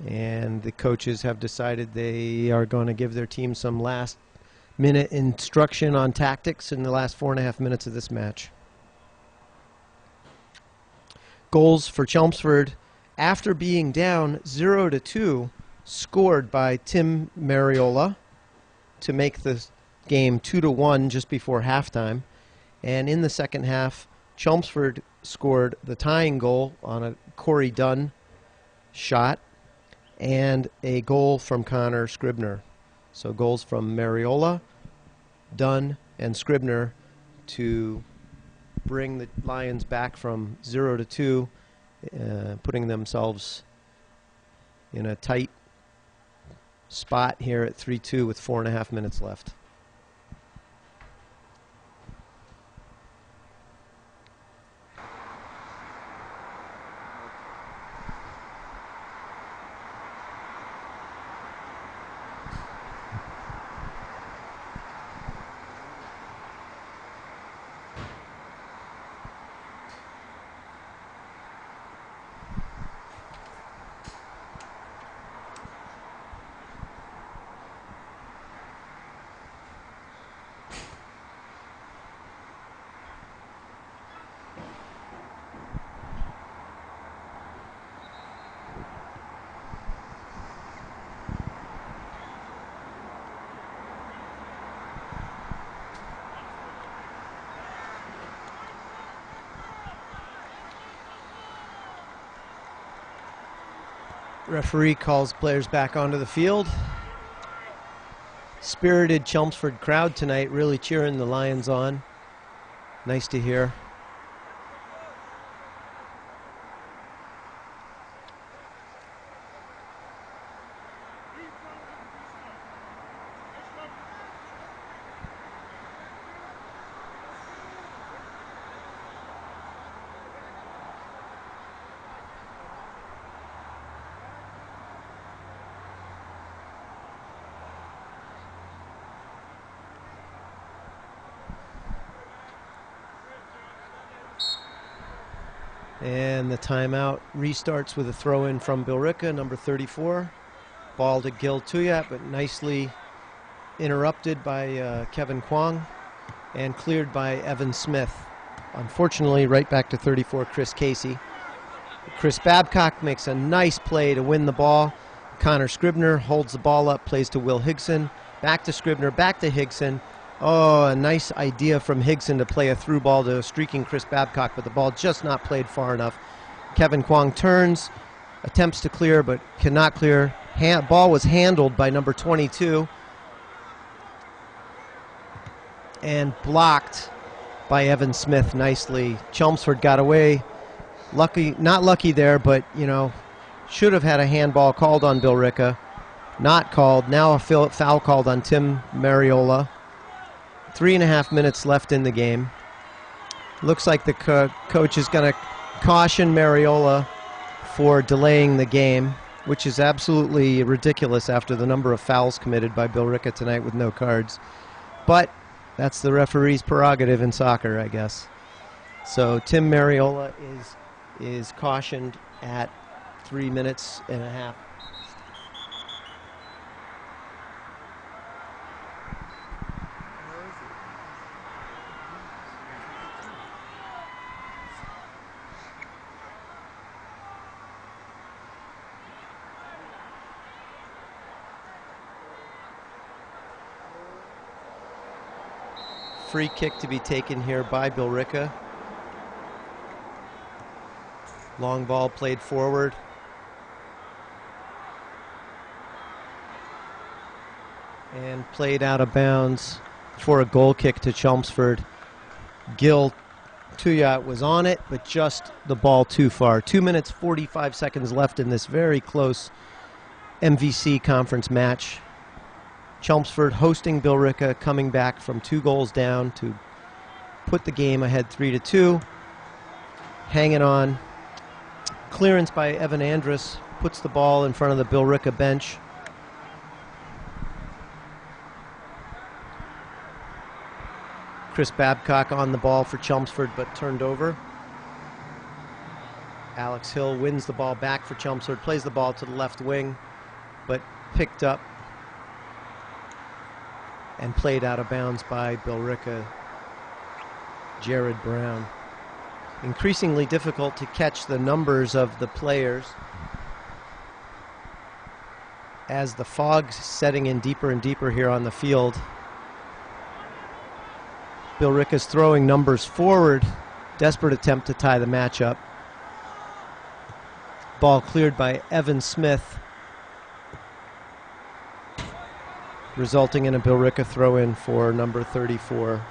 And the coaches have decided they are going to give their team some last-minute instruction on tactics in the last 4.5 minutes of this match. Goals for Chelmsford after being down 0-2, scored by Tim Mariola to make the game 2-1 just before halftime. And in the second half, Chelmsford scored the tying goal on a Corey Dunn shot and a goal from Connor Scribner. So goals from Mariola, Dunn, and Scribner to bring the Lions back from 0-2, putting themselves in a tight spot here at 3-2 with 4.5 minutes left. Referee calls players back onto the field. Spirited Chelmsford crowd tonight, really cheering the Lions on. Nice to hear. And the timeout restarts with a throw-in from Billerica, number 34. Ball to Gil Tuyat, but nicely interrupted by Kevin Kwong and cleared by Evan Smith. Unfortunately, right back to 34, Chris Casey. Chris Babcock makes a nice play to win the ball. Connor Scribner holds the ball up, plays to Will Higson. Back to Scribner, back to Higson. Oh, a nice idea from Higson to play a through ball to a streaking Chris Babcock, but the ball just not played far enough. Kevin Kwong turns, attempts to clear, but cannot clear. Ball was handled by number 22 and blocked by Evan Smith nicely. Chelmsford got away. Lucky, not lucky there, but, you know, should have had a handball called on Billerica. Not called. Now a foul called on Tim Mariola. 3.5 minutes left in the game. Looks like the coach is going to caution Mariola for delaying the game, which is absolutely ridiculous after the number of fouls committed by Billerica tonight with no cards. But that's the referee's prerogative in soccer, I guess. So Tim Mariola is cautioned at 3.5 minutes. Free kick to be taken here by Billerica. Long ball played forward. And played out of bounds for a goal kick to Chelmsford. Gil Tuyat was on it, but just the ball too far. 2 minutes, 45 seconds left in this very close MVC conference match. Chelmsford hosting Billerica, coming back from 2 goals down to put the game ahead 3-2. Hanging on. Clearance by Evan Andrus puts the ball in front of the Billerica bench. Chris Babcock on the ball for Chelmsford, but turned over. Alex Hill wins the ball back for Chelmsford, plays the ball to the left wing, but picked up and played out of bounds by Billerica, Jared Brown. Increasingly difficult to catch the numbers of the players as the fog's setting in deeper and deeper here on the field. Billerica's throwing numbers forward. Desperate attempt to tie the match up. Ball cleared by Evan Smith, resulting in a Billerica throw-in for number 34.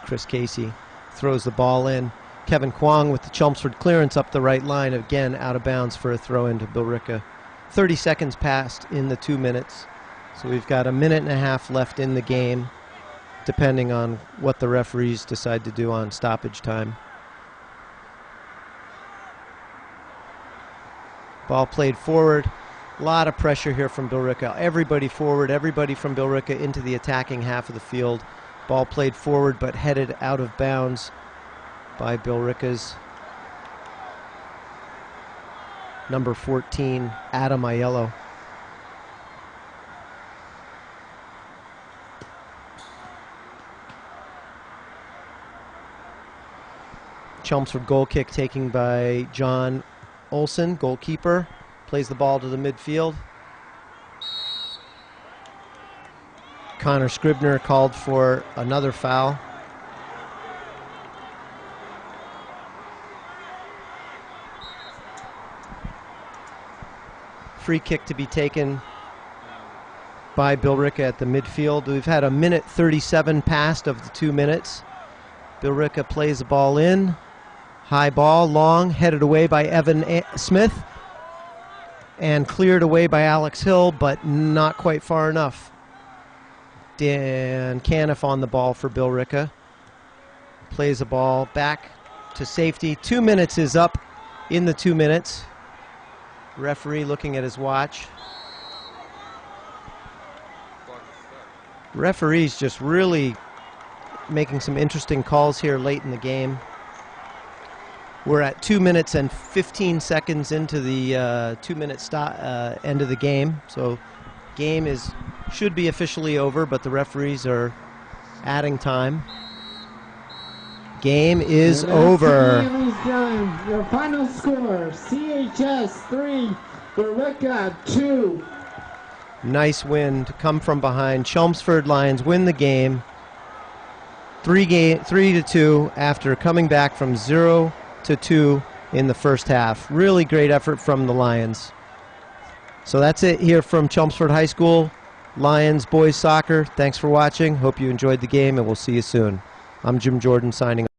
Chris Casey throws the ball in. Kevin Kwong with the Chelmsford clearance up the right line, again out of bounds for a throw-in to Billerica. 30 seconds passed in the 2 minutes, so we've got a minute and a half left in the game, depending on what the referees decide to do on stoppage time. Ball played forward. A lot of pressure here from Billerica. Everybody forward, everybody from Billerica into the attacking half of the field. Ball played forward but headed out of bounds by Billerica's number 14, Adam Aiello. Chelmsford goal kick taken by John Olson, goalkeeper. Plays the ball to the midfield. Connor Scribner called for another foul. Free kick to be taken by Billerica at the midfield. We've had a minute 37 passed of the 2 minutes. Billerica plays the ball in. High ball, long, headed away by Evan Smith and cleared away by Alex Hill, but not quite far enough. Dan Caniff on the ball for Billerica. Plays the ball back to safety. 2 minutes is up in the 2 minutes. Referee looking at his watch. Referees just really making some interesting calls here late in the game. We're at 2 minutes and 15 seconds into the 2 minute end of the game. So game should be officially over, but the referees are adding time. Game is over. The game is done. Your final score, CHS 3, Billerica 2. Nice win to come from behind. Chelmsford Lions win the game 3-2 after coming back from 0-2 in the first half. Really great effort from the Lions. So that's it here from Chelmsford High School Lions boys soccer. Thanks for watching. Hope you enjoyed the game, and we'll see you soon. I'm Jim Jordan signing off.